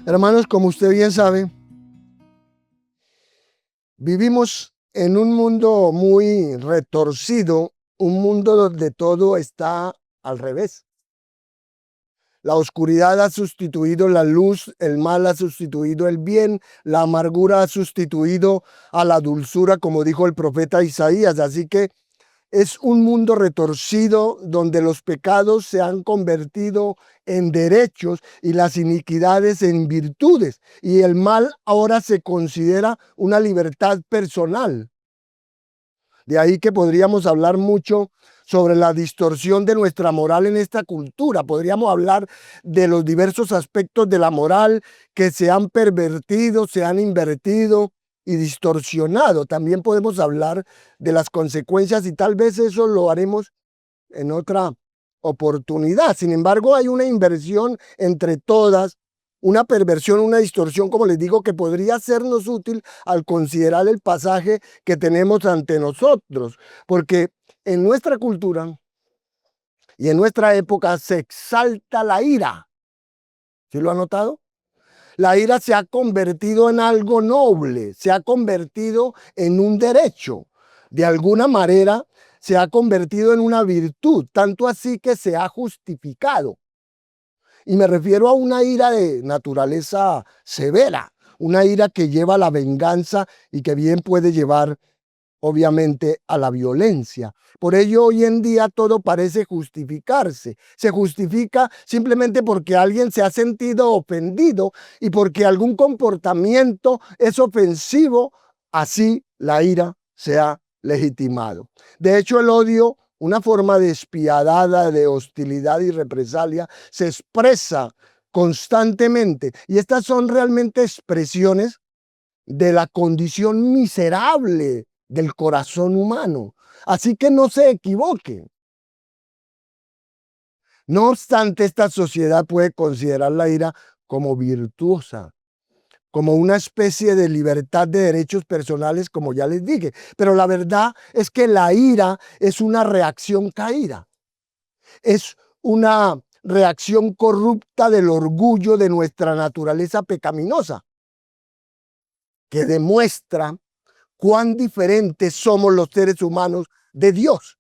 Hermanos, como usted bien sabe, vivimos en un mundo muy retorcido, un mundo donde todo está al revés. La oscuridad ha sustituido la luz, el mal ha sustituido el bien, la amargura ha sustituido a la dulzura, como dijo el profeta Isaías. Así que es un mundo retorcido donde los pecados se han convertido en derechos y las iniquidades en virtudes. Y el mal ahora se considera una libertad personal. De ahí que podríamos hablar mucho sobre la distorsión de nuestra moral en esta cultura. Podríamos hablar de los diversos aspectos de la moral que se han pervertido, se han invertido y distorsionado. También podemos hablar de las consecuencias y tal vez eso lo haremos en otra oportunidad. Sin embargo, hay una inversión entre todas, una perversión, una distorsión, como les digo, que podría sernos útil al considerar el pasaje que tenemos ante nosotros, porque en nuestra cultura y en nuestra época se exalta la ira. ¿Sí lo ha notado? La ira se ha convertido en algo noble, se ha convertido en un derecho. De alguna manera se ha convertido en una virtud, tanto así que se ha justificado. Y me refiero a una ira de naturaleza severa, una ira que lleva a la venganza y que bien puede llevar, obviamente, a la violencia. Por ello, hoy en día todo parece justificarse. Se justifica simplemente porque alguien se ha sentido ofendido y porque algún comportamiento es ofensivo, así la ira se ha legitimado. De hecho, el odio, una forma despiadada de hostilidad y represalia, se expresa constantemente. Y estas son realmente expresiones de la condición miserable del corazón humano. Así que no se equivoquen. No obstante, esta sociedad puede considerar la ira como virtuosa, como una especie de libertad de derechos personales, como ya les dije. Pero la verdad es que la ira es una reacción caída. Es una reacción corrupta del orgullo de nuestra naturaleza pecaminosa, que demuestra cuán diferentes somos los seres humanos de Dios.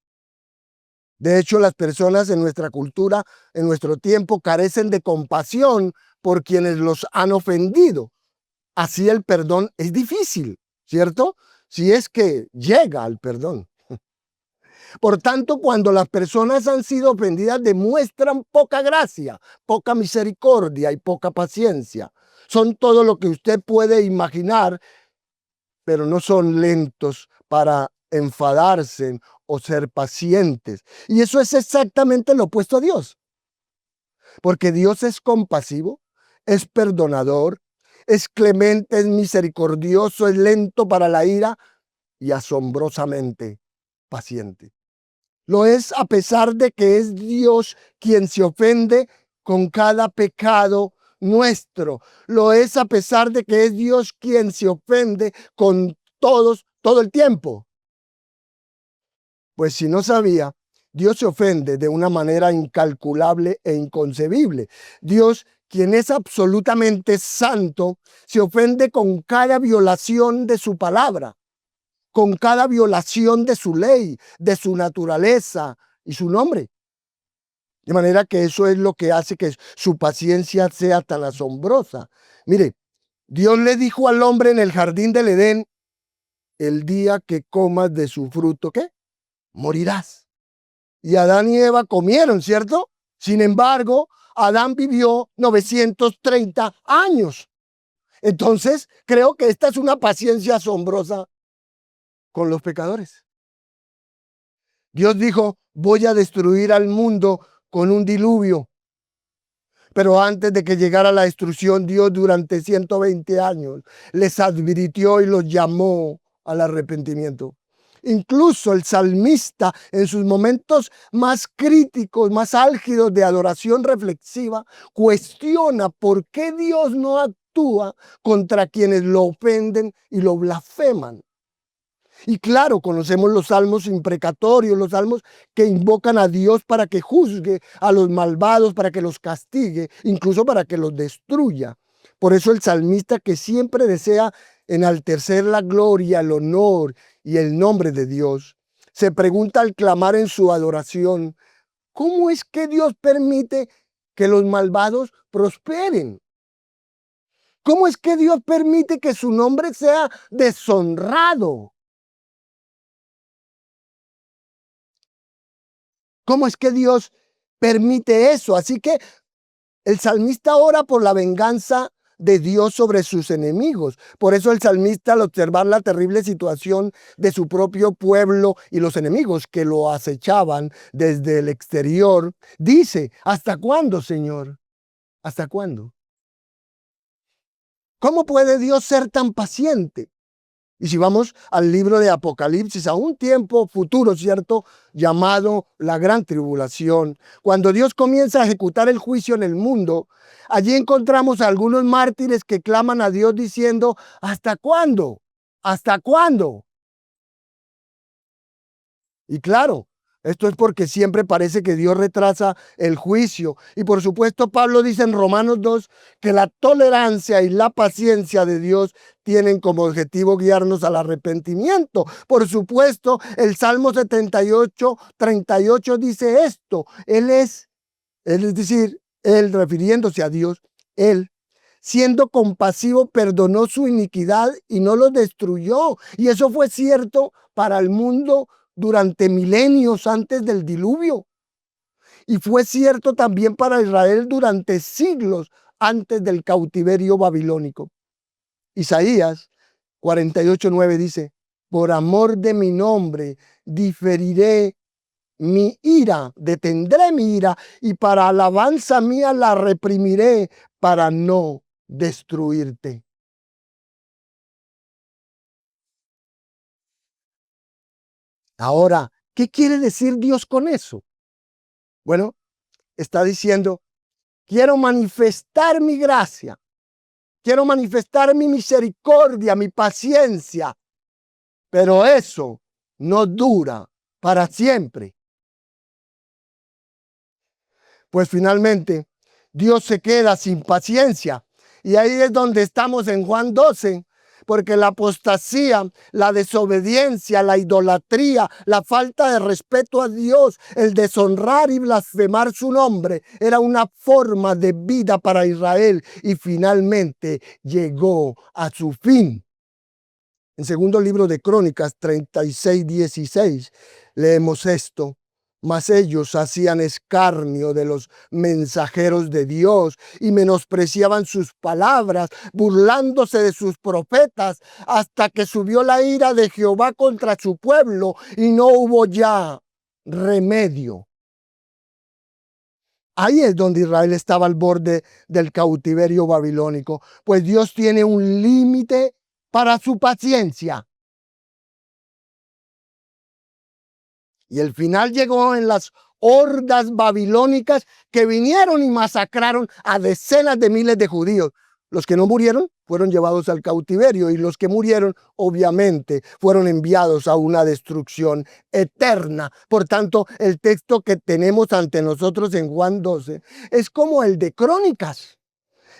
De hecho, las personas en nuestra cultura, en nuestro tiempo, carecen de compasión por quienes los han ofendido. Así el perdón es difícil, ¿cierto? Si es que llega al perdón. Por tanto, cuando las personas han sido ofendidas, demuestran poca gracia, poca misericordia y poca paciencia. Son todo lo que usted puede imaginar, pero no son lentos para enfadarse o ser pacientes. Y eso es exactamente lo opuesto a Dios. Porque Dios es compasivo, es perdonador, es clemente, es misericordioso, es lento para la ira y asombrosamente paciente. Lo es a pesar de que es Dios quien se ofende con cada pecado nuestro. Lo es a pesar de que es Dios quien se ofende con todos, todo el tiempo. Pues si no sabía, Dios se ofende de una manera incalculable e inconcebible. Dios, quien es absolutamente santo, se ofende con cada violación de su palabra, con cada violación de su ley, de su naturaleza y su nombre. De manera que eso es lo que hace que su paciencia sea tan asombrosa. Mire, Dios le dijo al hombre en el jardín del Edén, el día que comas de su fruto, ¿qué? Morirás. Y Adán y Eva comieron, ¿cierto? Sin embargo, Adán vivió 930 años. Entonces, creo que esta es una paciencia asombrosa con los pecadores. Dios dijo, voy a destruir al mundo con un diluvio. Pero antes de que llegara la destrucción, Dios durante 120 años les advirtió y los llamó al arrepentimiento. Incluso el salmista en sus momentos más críticos, más álgidos de adoración reflexiva, cuestiona por qué Dios no actúa contra quienes lo ofenden y lo blasfeman. Y claro, conocemos los salmos imprecatorios, los salmos que invocan a Dios para que juzgue a los malvados, para que los castigue, incluso para que los destruya. Por eso el salmista, que siempre desea enaltecer la gloria, el honor y el nombre de Dios, se pregunta al clamar en su adoración: ¿cómo es que Dios permite que los malvados prosperen? ¿Cómo es que Dios permite que su nombre sea deshonrado? ¿Cómo es que Dios permite eso? Así que el salmista ora por la venganza de Dios sobre sus enemigos. Por eso el salmista, al observar la terrible situación de su propio pueblo y los enemigos que lo acechaban desde el exterior, dice: ¿hasta cuándo, Señor? ¿Hasta cuándo? ¿Cómo puede Dios ser tan paciente? Y si vamos al libro de Apocalipsis, a un tiempo futuro, ¿cierto?, llamado la gran tribulación, cuando Dios comienza a ejecutar el juicio en el mundo, allí encontramos a algunos mártires que claman a Dios diciendo: ¿hasta cuándo? ¿Hasta cuándo? Y claro, esto es porque siempre parece que Dios retrasa el juicio. Y por supuesto, Pablo dice en Romanos 2 que la tolerancia y la paciencia de Dios tienen como objetivo guiarnos al arrepentimiento. Por supuesto, el Salmo 78, 38 dice esto: es decir, Él, refiriéndose a Dios, Él, siendo compasivo, perdonó su iniquidad y no los destruyó. Y eso fue cierto para el mundo durante milenios antes del diluvio. Y fue cierto también para Israel durante siglos antes del cautiverio babilónico. Isaías 48:9 dice: por amor de mi nombre diferiré mi ira, detendré mi ira, y para alabanza mía la reprimiré, para no destruirte. Ahora, ¿qué quiere decir Dios con eso? Bueno, está diciendo: quiero manifestar mi gracia, quiero manifestar mi misericordia, mi paciencia, pero eso no dura para siempre. Pues finalmente Dios se queda sin paciencia. Y ahí es donde estamos en Juan 12, porque la apostasía, la desobediencia, la idolatría, la falta de respeto a Dios, el deshonrar y blasfemar su nombre, era una forma de vida para Israel, y finalmente llegó a su fin. En segundo libro de Crónicas 36:16 leemos esto: mas ellos hacían escarnio de los mensajeros de Dios y menospreciaban sus palabras, burlándose de sus profetas, hasta que subió la ira de Jehová contra su pueblo y no hubo ya remedio. Ahí es donde Israel estaba al borde del cautiverio babilónico, pues Dios tiene un límite para su paciencia. Y el final llegó en las hordas babilónicas que vinieron y masacraron a decenas de miles de judíos. Los que no murieron fueron llevados al cautiverio, y los que murieron, obviamente, fueron enviados a una destrucción eterna. Por tanto, el texto que tenemos ante nosotros en Juan 12 es como el de Crónicas.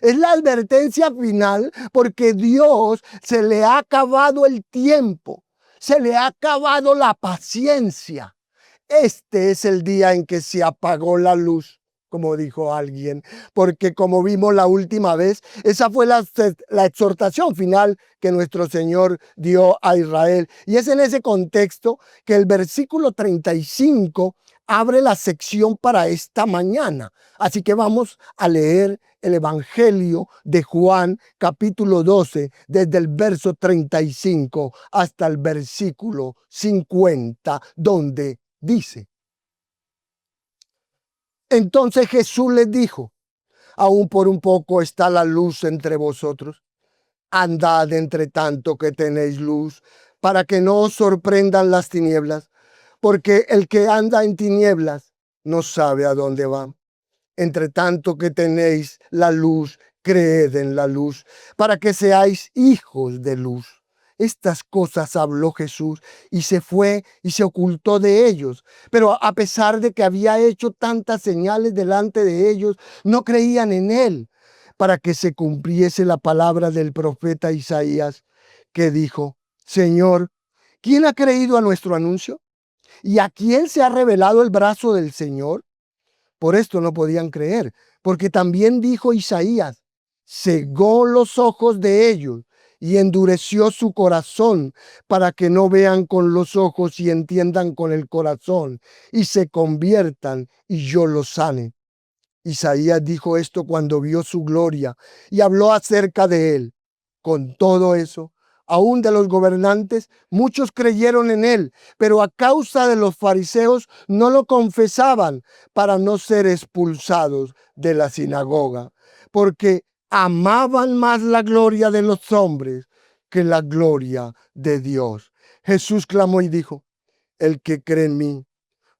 Es la advertencia final, porque Dios se le ha acabado el tiempo, se le ha acabado la paciencia. Este es el día en que se apagó la luz, como dijo alguien, porque como vimos la última vez, esa fue la exhortación final que nuestro Señor dio a Israel. Y es en ese contexto que el versículo 35 abre la sección para esta mañana. Así que vamos a leer el Evangelio de Juan, capítulo 12, desde el verso 35 hasta el versículo 50, donde dice: entonces Jesús les dijo: aún por un poco está la luz entre vosotros. Andad entre tanto que tenéis luz, para que no os sorprendan las tinieblas, porque el que anda en tinieblas no sabe a dónde va. Entre tanto que tenéis la luz, creed en la luz, para que seáis hijos de luz. Estas cosas habló Jesús y se fue y se ocultó de ellos. Pero a pesar de que había hecho tantas señales delante de ellos, no creían en él. para que se cumpliese la palabra del profeta Isaías, que dijo: Señor, ¿quién ha creído a nuestro anuncio? ¿Y a quién se ha revelado el brazo del Señor? Por esto no podían creer, porque también dijo Isaías: cegó los ojos de ellos y endureció su corazón, para que no vean con los ojos y entiendan con el corazón y se conviertan y yo los sane. Isaías dijo esto cuando vio su gloria y habló acerca de él. Con todo eso, aún de los gobernantes, muchos creyeron en él, pero a causa de los fariseos no lo confesaban, para no ser expulsados de la sinagoga, porque amaban más la gloria de los hombres que la gloria de Dios. Jesús clamó y dijo: el que cree en mí,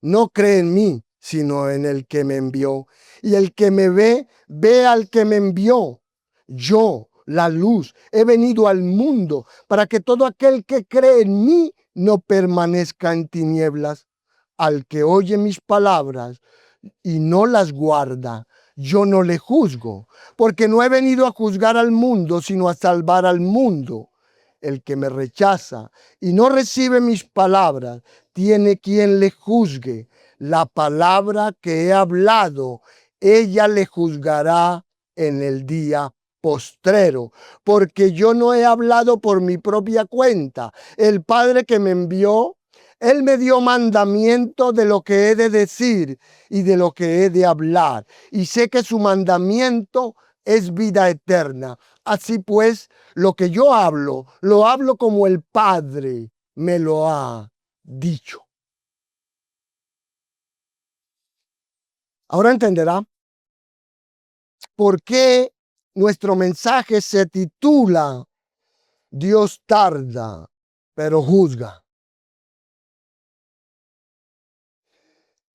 no cree en mí, sino en el que me envió. Y el que me ve, ve al que me envió. Yo, la luz, he venido al mundo para que todo aquel que cree en mí no permanezca en tinieblas. Al que oye mis palabras y no las guarda, yo no le juzgo, porque no he venido a juzgar al mundo, sino a salvar al mundo. El que me rechaza y no recibe mis palabras, tiene quien le juzgue. La palabra que he hablado, ella le juzgará en el día postrero, porque yo no he hablado por mi propia cuenta. El Padre que me envió, él me dio mandamiento de lo que he de decir y de lo que he de hablar. Y sé que su mandamiento es vida eterna. Así pues, lo que yo hablo, lo hablo como el Padre me lo ha dicho. Ahora entenderá por qué nuestro mensaje se titula Dios tarda, pero juzga.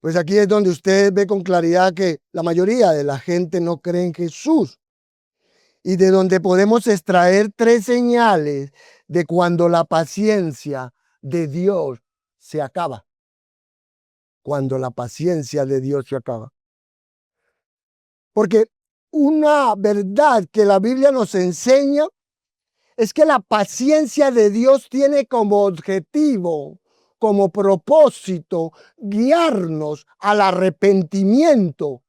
Pues aquí es donde usted ve con claridad que la mayoría de la gente no cree en Jesús, y de donde podemos extraer tres señales de cuando la paciencia de Dios se acaba. Cuando la paciencia de Dios se acaba. Porque una verdad que la Biblia nos enseña es que la paciencia de Dios tiene como objetivo, como propósito, guiarnos al arrepentimiento.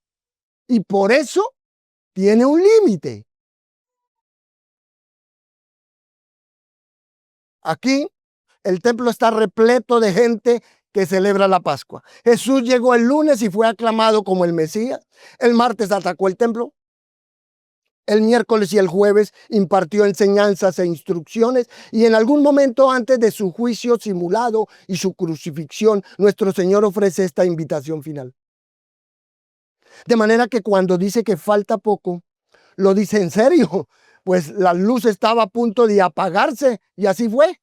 Y por eso tiene un límite. Aquí el templo está repleto de gente que celebra la Pascua. Jesús llegó el lunes y fue aclamado como el Mesías. El martes atacó el templo. El miércoles y el jueves impartió enseñanzas e instrucciones, y en algún momento antes de su juicio simulado y su crucifixión, nuestro Señor ofrece esta invitación final. De manera que cuando dice que falta poco, lo dice en serio, pues la luz estaba a punto de apagarse, y así fue.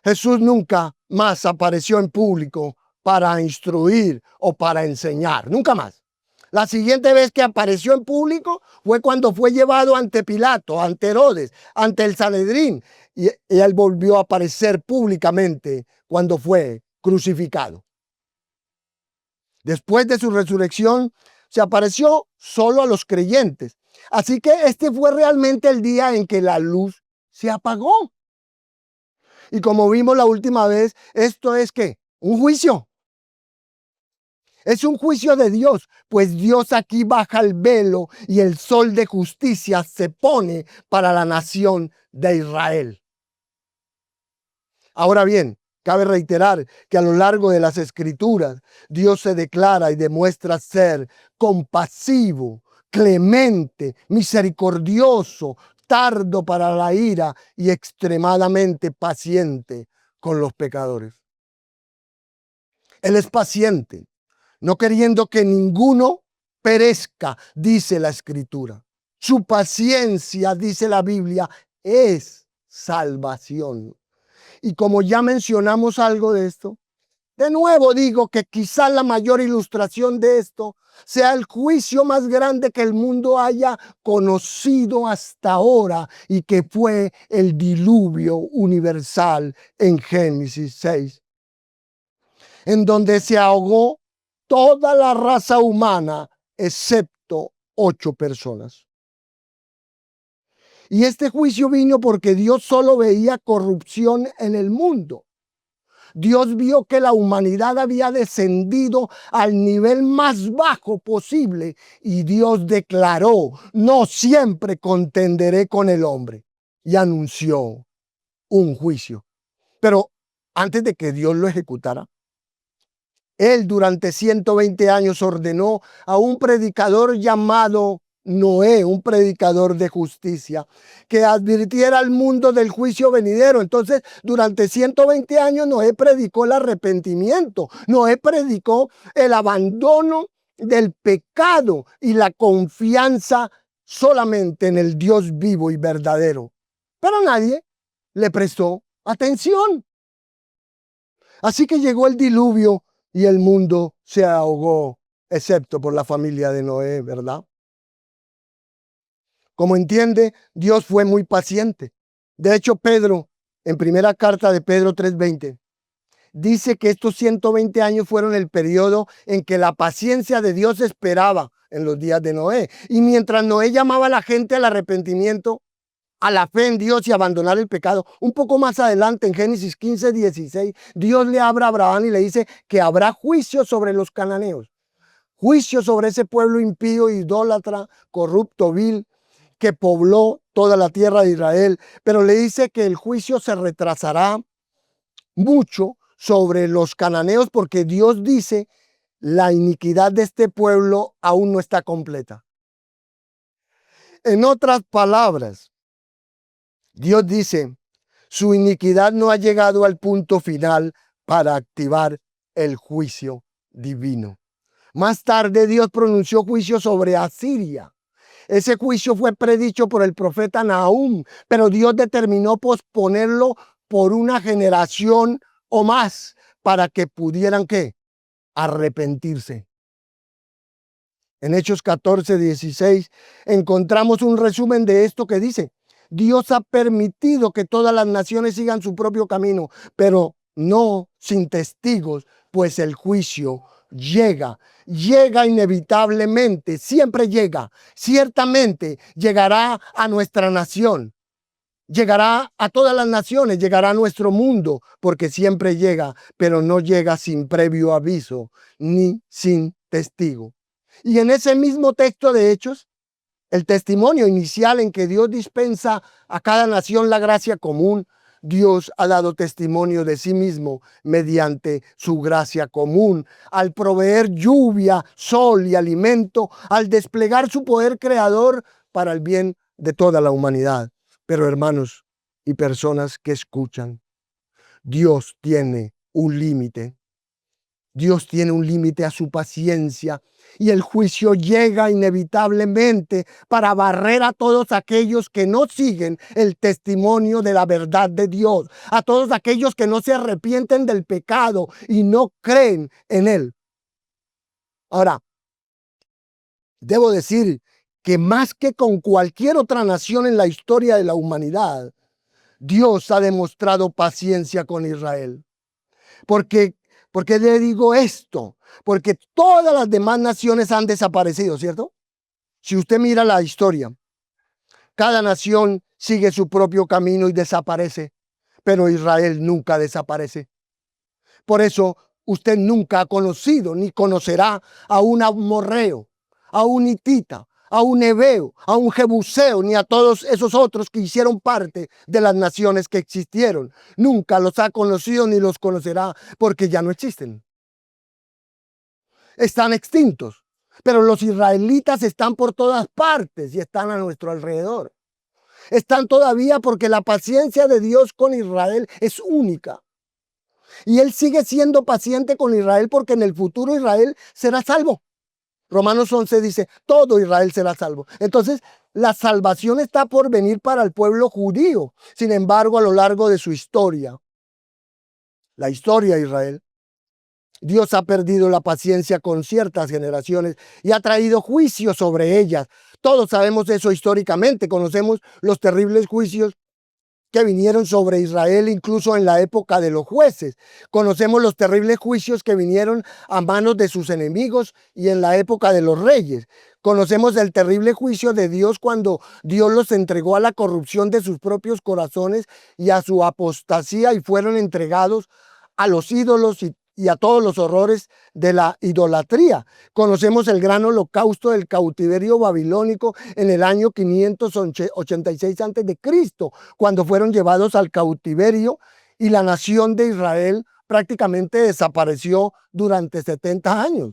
Jesús nunca más apareció en público para instruir o para enseñar, nunca más. La siguiente vez que apareció en público fue cuando fue llevado ante Pilato, ante Herodes, ante el Sanedrín, y él volvió a aparecer públicamente cuando fue crucificado. Después de su resurrección, se apareció solo a los creyentes. Así que este fue realmente el día en que la luz se apagó. Y como vimos la última vez, esto es ¿qué? Un juicio. Es un juicio de Dios, pues Dios aquí baja el velo y el sol de justicia se pone para la nación de Israel. Ahora bien, cabe reiterar que a lo largo de las Escrituras, Dios se declara y demuestra ser compasivo, clemente, misericordioso, tardo para la ira y extremadamente paciente con los pecadores. Él es paciente, no queriendo que ninguno perezca, dice la Escritura. Su paciencia, dice la Biblia, es salvación. Y como ya mencionamos algo de esto, de nuevo digo que quizás la mayor ilustración de esto sea el juicio más grande que el mundo haya conocido hasta ahora, y que fue el diluvio universal en Génesis 6, en donde se ahogó toda la raza humana excepto 8 personas. Y este juicio vino porque Dios solo veía corrupción en el mundo. Dios vio que la humanidad había descendido al nivel más bajo posible y Dios declaró: no siempre contenderé con el hombre, y anunció un juicio. Pero antes de que Dios lo ejecutara, Él durante 120 años ordenó a un predicador llamado Noé, un predicador de justicia, que advirtiera al mundo del juicio venidero. Entonces, durante 120 años Noé predicó el arrepentimiento. Noé predicó el abandono del pecado y la confianza solamente en el Dios vivo y verdadero. Pero nadie le prestó atención. Así que llegó el diluvio y el mundo se ahogó, excepto por la familia de Noé, ¿verdad? Como entiende, Dios fue muy paciente. De hecho, Pedro, en primera carta de Pedro 3:20, dice que estos 120 años fueron el periodo en que la paciencia de Dios esperaba en los días de Noé. Y mientras Noé llamaba a la gente al arrepentimiento, a la fe en Dios y abandonar el pecado, un poco más adelante en Génesis 15:16, Dios le habla a Abraham y le dice que habrá juicio sobre los cananeos, juicio sobre ese pueblo impío, idólatra, corrupto, vil, que pobló toda la tierra de Israel, pero le dice que el juicio se retrasará mucho sobre los cananeos porque Dios dice: la iniquidad de este pueblo aún no está completa. En otras palabras, Dios dice: su iniquidad no ha llegado al punto final para activar el juicio divino. Más tarde Dios pronunció juicio sobre Asiria. Ese juicio fue predicho por el profeta Nahum, pero Dios determinó posponerlo por una generación o más para que pudieran, ¿qué?, arrepentirse. En Hechos 14:16 encontramos un resumen de esto que dice: Dios ha permitido que todas las naciones sigan su propio camino, pero no sin testigos, pues el juicio llega inevitablemente, siempre llega, ciertamente llegará a nuestra nación, llegará a todas las naciones, llegará a nuestro mundo, porque siempre llega, pero no llega sin previo aviso ni sin testigo. Y en ese mismo texto de Hechos, el testimonio inicial en que Dios dispensa a cada nación la gracia común, Dios ha dado testimonio de sí mismo mediante su gracia común, al proveer lluvia, sol y alimento, al desplegar su poder creador para el bien de toda la humanidad. Pero hermanos y personas que escuchan, Dios tiene un límite. Dios tiene un límite a su paciencia y el juicio llega inevitablemente para barrer a todos aquellos que no siguen el testimonio de la verdad de Dios, a todos aquellos que no se arrepienten del pecado y no creen en él. Ahora, debo decir que más que con cualquier otra nación en la historia de la humanidad, Dios ha demostrado paciencia con Israel. ¿Por qué le digo esto? Porque todas las demás naciones han desaparecido, ¿cierto? Si usted mira la historia, cada nación sigue su propio camino y desaparece, pero Israel nunca desaparece. Por eso usted nunca ha conocido ni conocerá a un amorreo, a un hitita, a un heveo, a un jebuseo, ni a todos esos otros que hicieron parte de las naciones que existieron. Nunca los ha conocido ni los conocerá porque ya no existen. Están extintos, pero los israelitas están por todas partes y están a nuestro alrededor. Están todavía porque la paciencia de Dios con Israel es única. Y Él sigue siendo paciente con Israel porque en el futuro Israel será salvo. Romanos 11 dice: todo Israel será salvo. Entonces, la salvación está por venir para el pueblo judío. Sin embargo, a lo largo de su historia, la historia de Israel, Dios ha perdido la paciencia con ciertas generaciones y ha traído juicios sobre ellas. Todos sabemos eso históricamente, conocemos los terribles juicios que vinieron sobre Israel incluso en la época de los jueces. Conocemos los terribles juicios que vinieron a manos de sus enemigos y en la época de los reyes. Conocemos el terrible juicio de Dios cuando Dios los entregó a la corrupción de sus propios corazones y a su apostasía y fueron entregados a los ídolos y a todos los horrores de la idolatría. Conocemos el gran holocausto del cautiverio babilónico en el año 586 a.C., cuando fueron llevados al cautiverio y la nación de Israel prácticamente desapareció durante 70 años.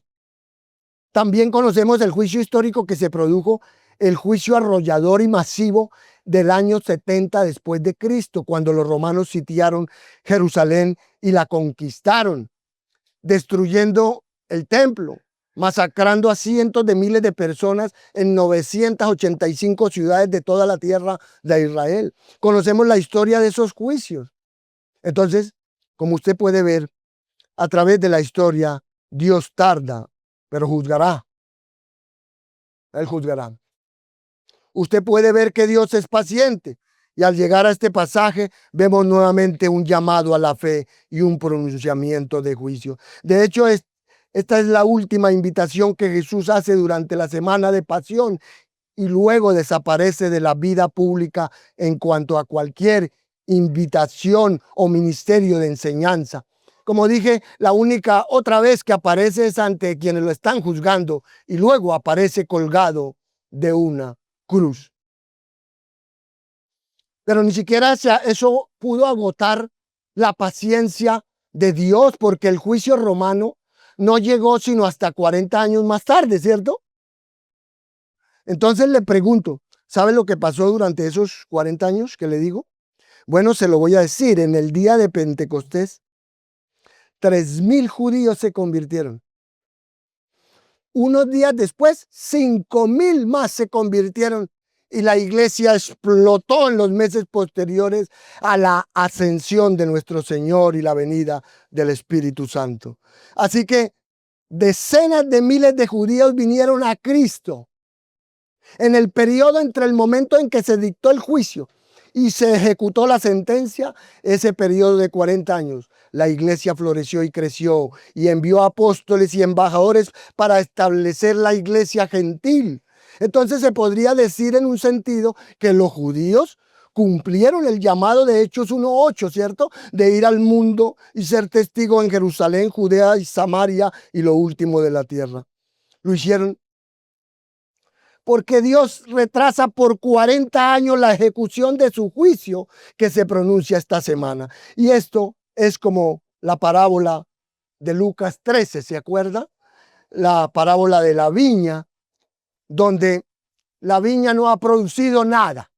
También conocemos el juicio histórico que se produjo, el juicio arrollador y masivo del año 70 después de Cristo, cuando los romanos sitiaron Jerusalén y la conquistaron, destruyendo el templo, masacrando a cientos de miles de personas en 985 ciudades de toda la tierra de Israel. Conocemos la historia de esos juicios. Entonces, como usted puede ver, a través de la historia, Dios tarda, pero juzgará. Él juzgará. Usted puede ver que Dios es paciente. Y al llegar a este pasaje, vemos nuevamente un llamado a la fe y un pronunciamiento de juicio. De hecho, esta es la última invitación que Jesús hace durante la semana de pasión y luego desaparece de la vida pública en cuanto a cualquier invitación o ministerio de enseñanza. Como dije, la única otra vez que aparece es ante quienes lo están juzgando y luego aparece colgado de una cruz. Pero ni siquiera eso pudo agotar la paciencia de Dios, porque el juicio romano no llegó sino hasta 40 años más tarde, ¿cierto? Entonces le pregunto, ¿sabe lo que pasó durante esos 40 años que le digo? Bueno, se lo voy a decir. En el día de Pentecostés, 3,000 judíos se convirtieron. Unos días después, 5,000 más se convirtieron y la iglesia explotó en los meses posteriores a la ascensión de nuestro Señor y la venida del Espíritu Santo. Así que decenas de miles de judíos vinieron a Cristo en el periodo entre el momento en que se dictó el juicio y se ejecutó la sentencia, ese periodo de 40 años. La iglesia floreció y creció y envió apóstoles y embajadores para establecer la iglesia gentil. Entonces se podría decir en un sentido que los judíos cumplieron el llamado de Hechos 1:8, ¿cierto? De ir al mundo y ser testigo en Jerusalén, Judea y Samaria y lo último de la tierra. Lo hicieron porque Dios retrasa por 40 años la ejecución de su juicio que se pronuncia esta semana. Y esto es como la parábola de Lucas 13, ¿se acuerda? La parábola de la viña, donde la viña no ha producido nada,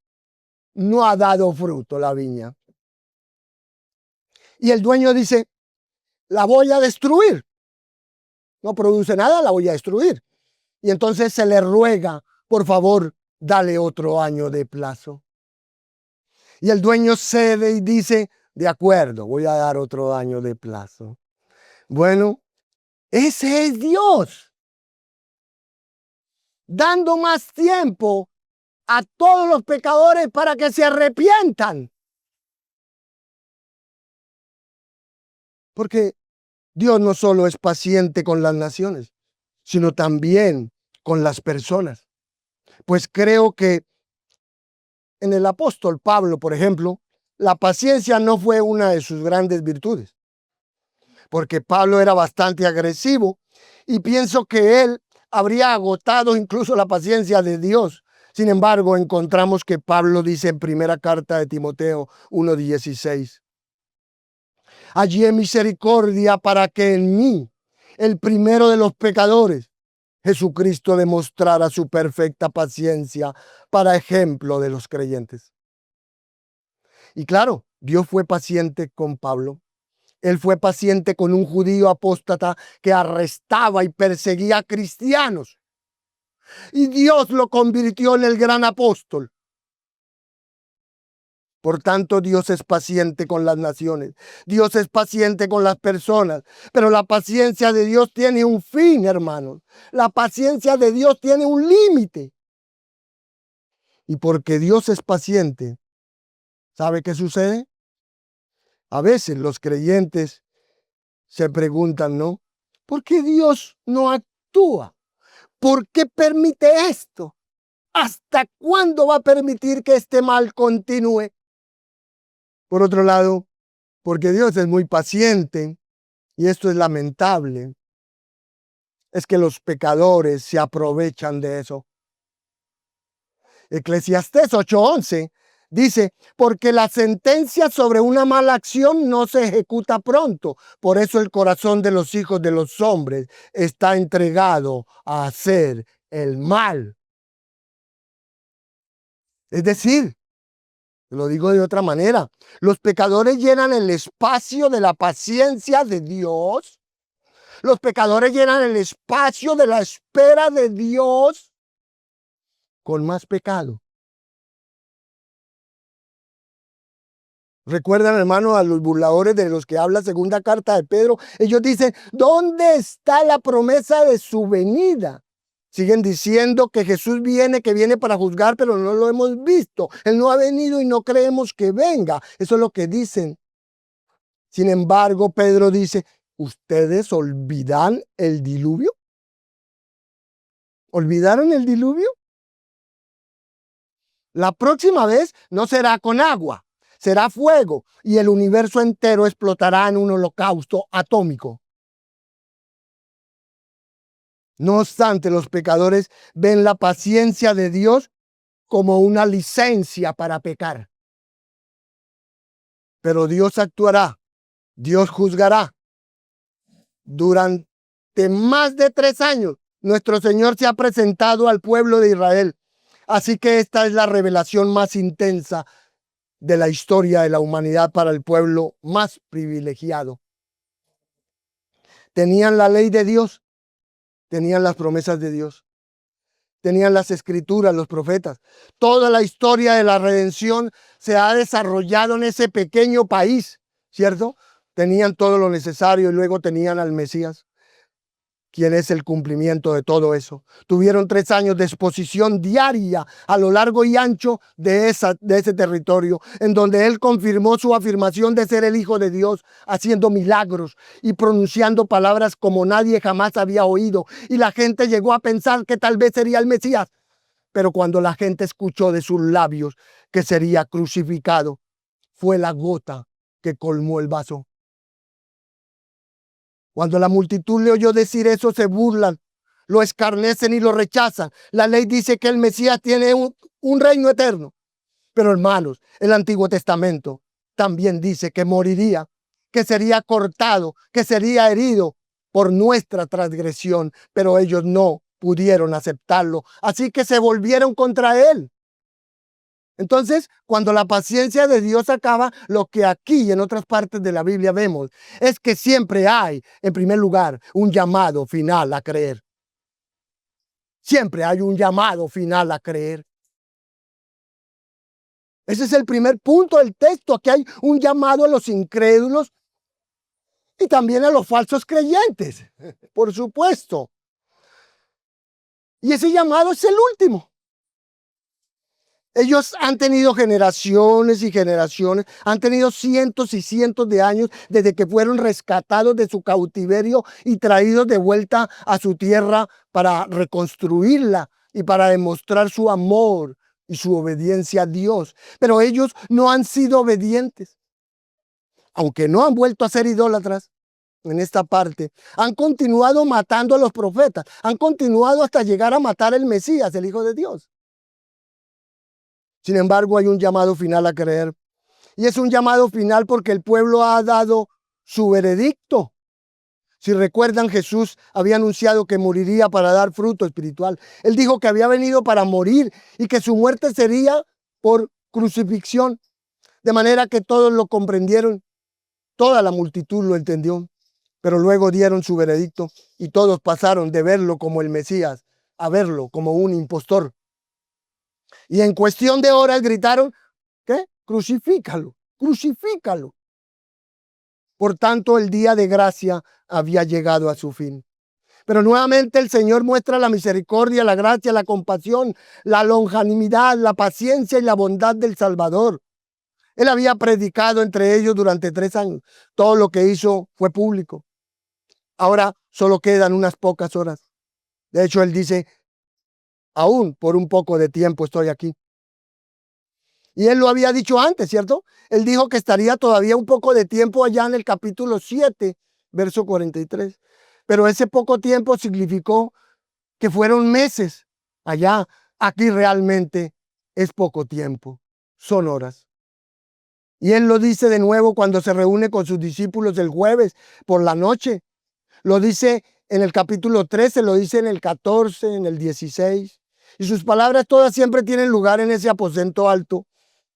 no ha dado fruto la viña. Y el dueño dice, la voy a destruir. No produce nada, la voy a destruir. Y entonces se le ruega, por favor, dale otro año de plazo. Y el dueño cede y dice, de acuerdo, voy a dar otro año de plazo. Bueno, ese es Dios, dando más tiempo a todos los pecadores para que se arrepientan. Porque Dios no solo es paciente con las naciones, sino también con las personas. Pues creo que en el apóstol Pablo, por ejemplo, la paciencia no fue una de sus grandes virtudes, porque Pablo era bastante agresivo y pienso que él habría agotado incluso la paciencia de Dios. Sin embargo, encontramos que Pablo dice en primera carta de Timoteo 1:16, allí en misericordia para que en mí, el primero de los pecadores, Jesucristo demostrara su perfecta paciencia para ejemplo de los creyentes. Y claro, Dios fue paciente con Pablo. Él fue paciente con un judío apóstata que arrestaba y perseguía a cristianos. Y Dios lo convirtió en el gran apóstol. Por tanto, Dios es paciente con las naciones. Dios es paciente con las personas. Pero la paciencia de Dios tiene un fin, hermanos. La paciencia de Dios tiene un límite. Y porque Dios es paciente, ¿Sabe qué sucede? A veces los creyentes se preguntan, ¿no? ¿Por qué Dios no actúa? ¿Por qué permite esto? ¿Hasta cuándo va a permitir que este mal continúe? Por otro lado, porque Dios es muy paciente, y esto es lamentable, es que los pecadores se aprovechan de eso. Eclesiastés 8:11 dice, porque la sentencia sobre una mala acción no se ejecuta pronto. Por eso el corazón de los hijos de los hombres está entregado a hacer el mal. Es decir, lo digo de otra manera, los pecadores llenan el espacio de la paciencia de Dios. Los pecadores llenan el espacio de la espera de Dios con más pecado. ¿Recuerdan, hermano, a los burladores de los que habla segunda carta de Pedro? Ellos dicen, ¿dónde está la promesa de su venida? Siguen diciendo que Jesús viene, que viene para juzgar, pero no lo hemos visto. Él no ha venido y no creemos que venga. Eso es lo que dicen. Sin embargo, Pedro dice, ¿ustedes olvidan el diluvio? ¿Olvidaron el diluvio? La próxima vez no será con agua, será fuego y el universo entero explotará en un holocausto atómico. No obstante, los pecadores ven la paciencia de Dios como una licencia para pecar. Pero Dios actuará, Dios juzgará. Durante más de 3 años, nuestro Señor se ha presentado al pueblo de Israel. Así que esta es la revelación más intensa de la historia de la humanidad para el pueblo más privilegiado. Tenían la ley de Dios, tenían las promesas de Dios, tenían las escrituras, los profetas. Toda la historia de la redención se ha desarrollado en ese pequeño país, ¿cierto? Tenían todo lo necesario y luego tenían al Mesías, quien es el cumplimiento de todo eso. Tuvieron 3 años de exposición diaria a lo largo y ancho de ese territorio, en donde él confirmó su afirmación de ser el Hijo de Dios, haciendo milagros y pronunciando palabras como nadie jamás había oído. Y la gente llegó a pensar que tal vez sería el Mesías. Pero cuando la gente escuchó de sus labios que sería crucificado, fue la gota que colmó el vaso. Cuando la multitud le oyó decir eso, se burlan, lo escarnecen y lo rechazan. La ley dice que el Mesías tiene un reino eterno. Pero hermanos, el Antiguo Testamento también dice que moriría, que sería cortado, que sería herido por nuestra transgresión. Pero ellos no pudieron aceptarlo. Así que se volvieron contra él. Entonces, cuando la paciencia de Dios acaba, lo que aquí y en otras partes de la Biblia vemos es que siempre hay, en primer lugar, un llamado final a creer. Siempre hay un llamado final a creer. Ese es el primer punto del texto. Aquí hay un llamado a los incrédulos y también a los falsos creyentes, por supuesto. Y ese llamado es el último. Ellos han tenido generaciones y generaciones, han tenido cientos y cientos de años desde que fueron rescatados de su cautiverio y traídos de vuelta a su tierra para reconstruirla y para demostrar su amor y su obediencia a Dios. Pero ellos no han sido obedientes. Aunque no han vuelto a ser idólatras en esta parte, han continuado matando a los profetas, han continuado hasta llegar a matar al Mesías, el Hijo de Dios. Sin embargo, hay un llamado final a creer. Y es un llamado final porque el pueblo ha dado su veredicto. Si recuerdan, Jesús había anunciado que moriría para dar fruto espiritual. Él dijo que había venido para morir y que su muerte sería por crucifixión. De manera que todos lo comprendieron. Toda la multitud lo entendió. Pero luego dieron su veredicto y todos pasaron de verlo como el Mesías a verlo como un impostor. Y en cuestión de horas gritaron, ¿qué? Crucifícalo, crucifícalo. Por tanto, el día de gracia había llegado a su fin. Pero nuevamente el Señor muestra la misericordia, la gracia, la compasión, la longanimidad, la paciencia y la bondad del Salvador. Él había predicado entre ellos durante 3 años. Todo lo que hizo fue público. Ahora solo quedan unas pocas horas. De hecho, él dice, aún por un poco de tiempo estoy aquí. Y él lo había dicho antes, ¿cierto? Él dijo que estaría todavía un poco de tiempo allá en el capítulo 7, verso 43. Pero ese poco tiempo significó que fueron meses allá. Aquí realmente es poco tiempo, son horas. Y él lo dice de nuevo cuando se reúne con sus discípulos el jueves por la noche. Lo dice en el capítulo 13, lo dice en el 14, en el 16. Y sus palabras todas siempre tienen lugar en ese aposento alto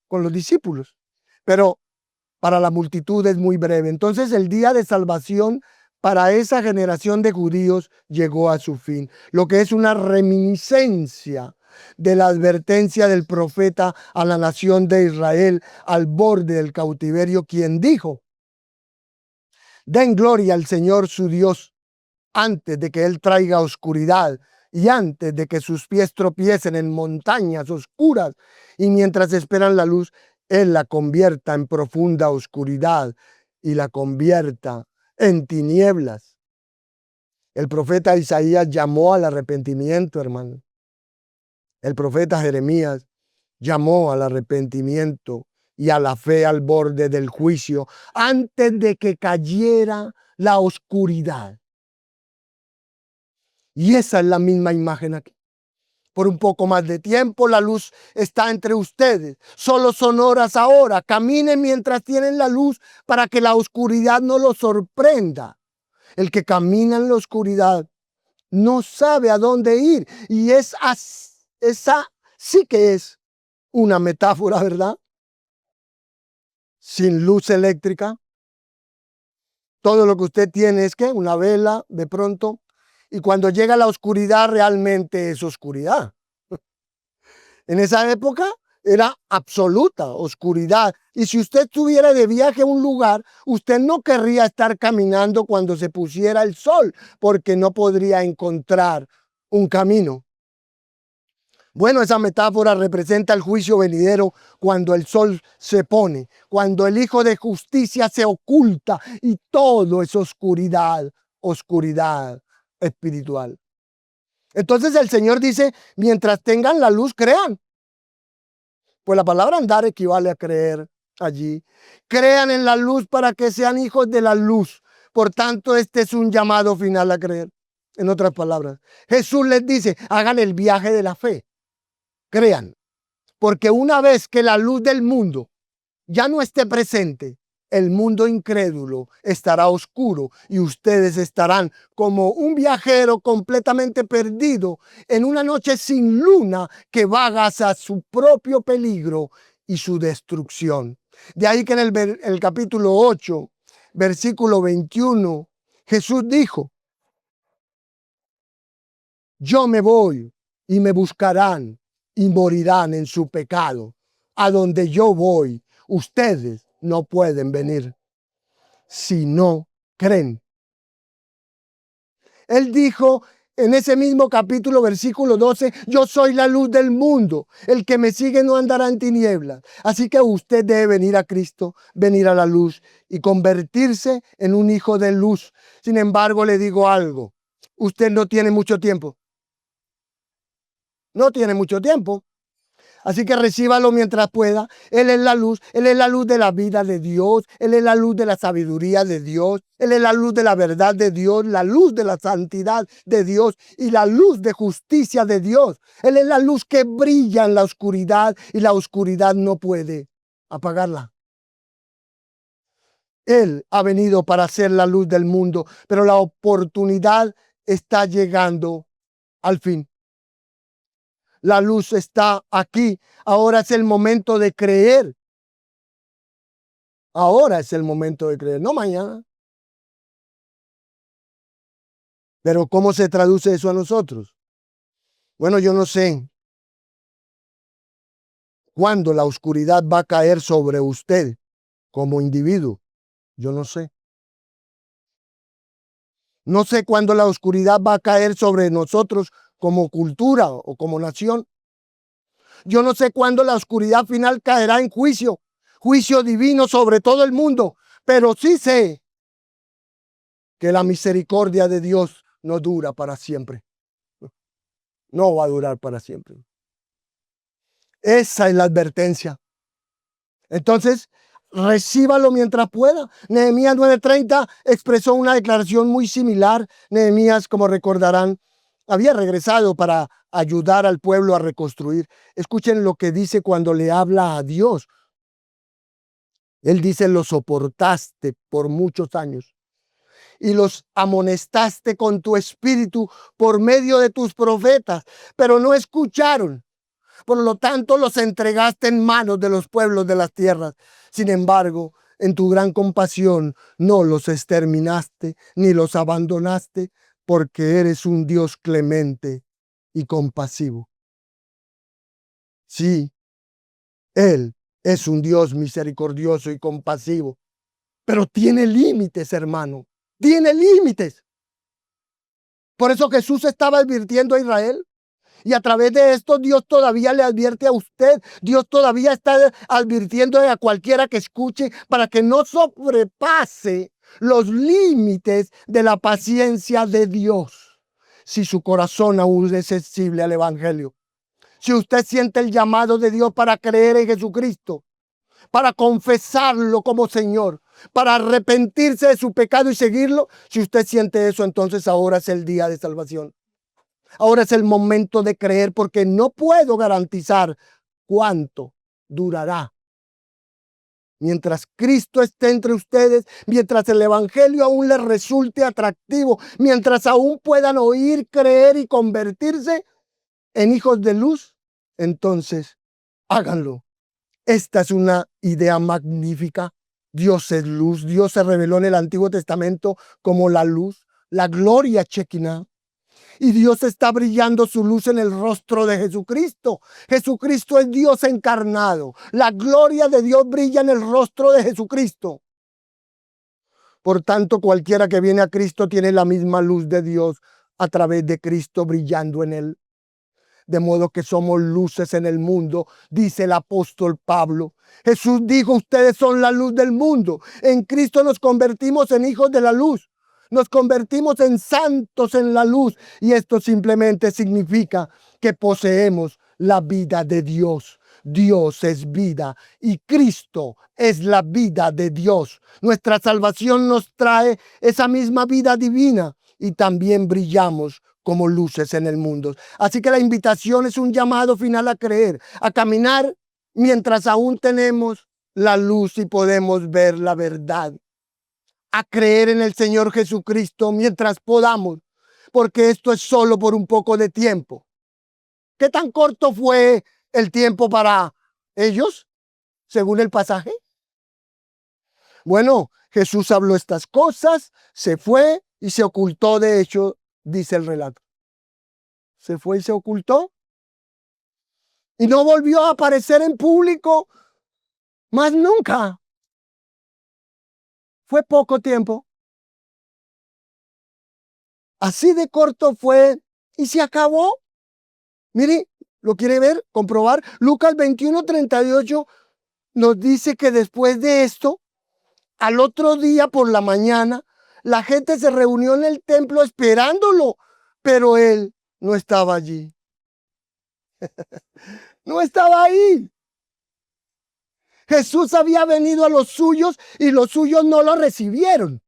con los discípulos. Pero para la multitud es muy breve. Entonces el día de salvación para esa generación de judíos llegó a su fin, lo que es una reminiscencia de la advertencia del profeta a la nación de Israel al borde del cautiverio, quien dijo: den gloria al Señor su Dios antes de que Él traiga oscuridad y antes de que sus pies tropiecen en montañas oscuras, y mientras esperan la luz, Él la convierta en profunda oscuridad y la convierta en tinieblas. El profeta Isaías llamó al arrepentimiento, hermano. El profeta Jeremías llamó al arrepentimiento y a la fe al borde del juicio antes de que cayera la oscuridad. Y esa es la misma imagen aquí. Por un poco más de tiempo la luz está entre ustedes. Solo son horas ahora. Caminen mientras tienen la luz para que la oscuridad no los sorprenda. El que camina en la oscuridad no sabe a dónde ir. Y esa sí que es una metáfora, ¿verdad? Sin luz eléctrica, todo lo que usted tiene es que una vela de pronto. Y cuando llega la oscuridad, realmente es oscuridad. En esa época era absoluta oscuridad. Y si usted estuviera de viaje a un lugar, usted no querría estar caminando cuando se pusiera el sol, porque no podría encontrar un camino. Bueno, esa metáfora representa el juicio venidero cuando el sol se pone, cuando el Hijo de Justicia se oculta y todo es oscuridad, oscuridad espiritual. Entonces el Señor dice, mientras tengan la luz, crean. Pues la palabra andar equivale a creer allí. Crean en la luz para que sean hijos de la luz. Por tanto, este es un llamado final a creer. En otras palabras, Jesús les dice, hagan el viaje de la fe. Crean. Porque una vez que la luz del mundo ya no esté presente, el mundo incrédulo estará oscuro y ustedes estarán como un viajero completamente perdido en una noche sin luna que vaga hacia su propio peligro y su destrucción. De ahí que en el capítulo 8, versículo 21, Jesús dijo: yo me voy y me buscarán y morirán en su pecado. A donde yo voy, ustedes no pueden venir si no creen. Él dijo en ese mismo capítulo, versículo 12, yo soy la luz del mundo. El que me sigue no andará en tinieblas. Así que usted debe venir a Cristo, venir a la luz y convertirse en un hijo de luz. Sin embargo, le digo algo. Usted no tiene mucho tiempo. No tiene mucho tiempo. Así que recíbalo mientras pueda. Él es la luz de la vida de Dios. Él es la luz de la sabiduría de Dios. Él es la luz de la verdad de Dios, la luz de la santidad de Dios y la luz de justicia de Dios. Él es la luz que brilla en la oscuridad y la oscuridad no puede apagarla. Él ha venido para ser la luz del mundo, pero la oportunidad está llegando al fin. La luz está aquí. Ahora es el momento de creer. Ahora es el momento de creer, no mañana. Pero ¿cómo se traduce eso a nosotros? Bueno, yo no sé cuándo la oscuridad va a caer sobre usted como individuo. Yo no sé. No sé cuándo la oscuridad va a caer sobre nosotros como cultura o como nación. Yo no sé cuándo la oscuridad final caerá en juicio, juicio divino sobre todo el mundo, pero sí sé que la misericordia de Dios no dura para siempre. No va a durar para siempre. Esa es la advertencia. Entonces, recíbalo mientras pueda. Nehemías 9:30 expresó una declaración muy similar. Nehemías, como recordarán, había regresado para ayudar al pueblo a reconstruir. Escuchen lo que dice cuando le habla a Dios. Él dice, lo soportaste por muchos años y los amonestaste con tu espíritu por medio de tus profetas, pero no escucharon. Por lo tanto, los entregaste en manos de los pueblos de las tierras. Sin embargo, en tu gran compasión no los exterminaste ni los abandonaste, porque eres un Dios clemente y compasivo. Sí, Él es un Dios misericordioso y compasivo, pero tiene límites, hermano. Tiene límites. Por eso Jesús estaba advirtiendo a Israel. Y a través de esto Dios todavía le advierte a usted. Dios todavía está advirtiendo a cualquiera que escuche para que no sobrepase los límites de la paciencia de Dios. Si su corazón aún es sensible al Evangelio. Si usted siente el llamado de Dios para creer en Jesucristo, para confesarlo como Señor, para arrepentirse de su pecado y seguirlo. Si usted siente eso, entonces ahora es el día de salvación. Ahora es el momento de creer, porque no puedo garantizar cuánto durará. Mientras Cristo esté entre ustedes, mientras el Evangelio aún les resulte atractivo, mientras aún puedan oír, creer y convertirse en hijos de luz, entonces háganlo. Esta es una idea magnífica. Dios es luz. Dios se reveló en el Antiguo Testamento como la luz, la gloria Shekinah. Y Dios está brillando su luz en el rostro de Jesucristo. Jesucristo es Dios encarnado. La gloria de Dios brilla en el rostro de Jesucristo. Por tanto, cualquiera que viene a Cristo tiene la misma luz de Dios a través de Cristo brillando en él. De modo que somos luces en el mundo, dice el apóstol Pablo. Jesús dijo, ustedes son la luz del mundo. En Cristo nos convertimos en hijos de la luz. Nos convertimos en santos en la luz. Y esto simplemente significa que poseemos la vida de Dios. Dios es vida y Cristo es la vida de Dios. Nuestra salvación nos trae esa misma vida divina y también brillamos como luces en el mundo. Así que la invitación es un llamado final a creer, a caminar mientras aún tenemos la luz y podemos ver la verdad, a creer en el Señor Jesucristo mientras podamos, porque esto es solo por un poco de tiempo. ¿Qué tan corto fue el tiempo para ellos, según el pasaje? Bueno, Jesús habló estas cosas, se fue y se ocultó, de hecho, dice el relato. Se fue y se ocultó y no volvió a aparecer en público más nunca. Fue poco tiempo. Así de corto fue y se acabó. Mire, ¿lo quiere ver? Comprobar. Lucas 21:38 nos dice que después de esto, al otro día por la mañana, la gente se reunió en el templo esperándolo, pero él no estaba allí. No estaba ahí. Jesús había venido a los suyos y los suyos no lo recibieron.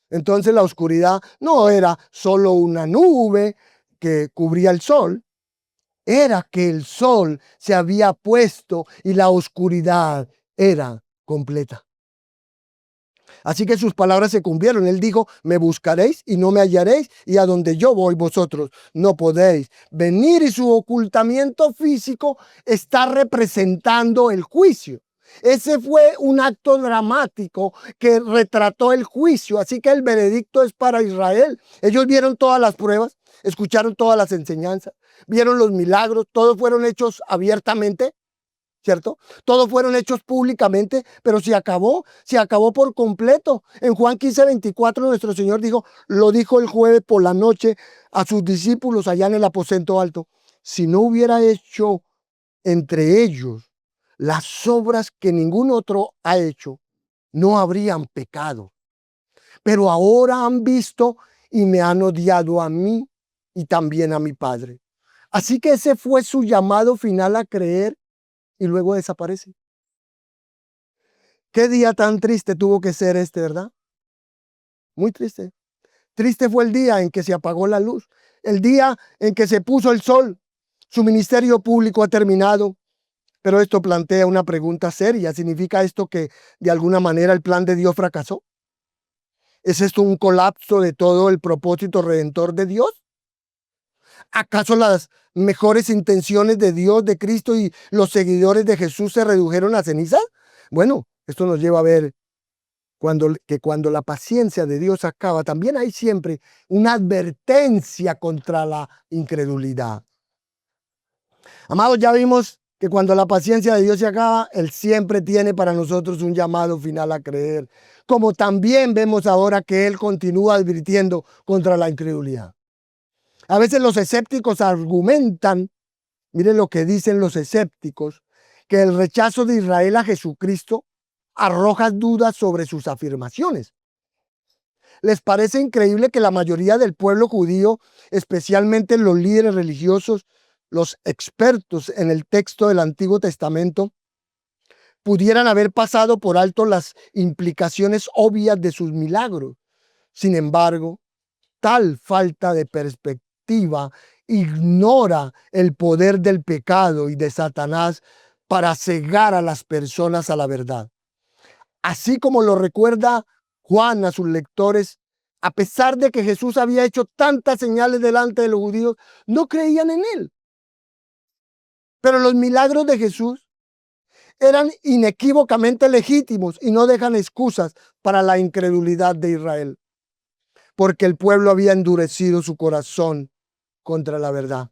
Entonces la oscuridad no era solo una nube que cubría el sol, era que el sol se había puesto y la oscuridad era completa. Así que sus palabras se cumplieron. Él dijo, me buscaréis y no me hallaréis, y a donde yo voy vosotros no podéis venir. Y su ocultamiento físico está representando el juicio. Ese fue un acto dramático que retrató el juicio. Así que el veredicto es para Israel. Ellos vieron todas las pruebas, escucharon todas las enseñanzas, vieron los milagros, todos fueron hechos abiertamente, ¿cierto? Todos fueron hechos públicamente, pero se acabó por completo. En Juan 15:24 nuestro Señor dijo, lo dijo el jueves por la noche a sus discípulos allá en el aposento alto. Si no hubiera hecho entre ellos las obras que ningún otro ha hecho, no habrían pecado. Pero ahora han visto y me han odiado a mí y también a mi Padre. Así que ese fue su llamado final a creer y luego desaparece. Qué día tan triste tuvo que ser este, ¿verdad? Muy triste. Triste fue el día en que se apagó la luz, el día en que se puso el sol. Su ministerio público ha terminado, pero esto plantea una pregunta seria. ¿Significa esto que de alguna manera el plan de Dios fracasó? ¿Es esto un colapso de todo el propósito redentor de Dios? ¿Acaso las mejores intenciones de Dios, de Cristo y los seguidores de Jesús se redujeron a cenizas? Bueno, esto nos lleva a ver cuando la paciencia de Dios acaba, también hay siempre una advertencia contra la incredulidad. Amados, ya vimos que cuando la paciencia de Dios se acaba, Él siempre tiene para nosotros un llamado final a creer. Como también vemos ahora que Él continúa advirtiendo contra la incredulidad. A veces los escépticos argumentan, miren lo que dicen los escépticos, que el rechazo de Israel a Jesucristo arroja dudas sobre sus afirmaciones. Les parece increíble que la mayoría del pueblo judío, especialmente los líderes religiosos, los expertos en el texto del Antiguo Testamento, pudieran haber pasado por alto las implicaciones obvias de sus milagros. Sin embargo, tal falta de perspectiva ignora el poder del pecado y de Satanás para cegar a las personas a la verdad. Así como lo recuerda Juan a sus lectores, a pesar de que Jesús había hecho tantas señales delante de los judíos, no creían en él. Pero los milagros de Jesús eran inequívocamente legítimos y no dejan excusas para la incredulidad de Israel, porque el pueblo había endurecido su corazón contra la verdad.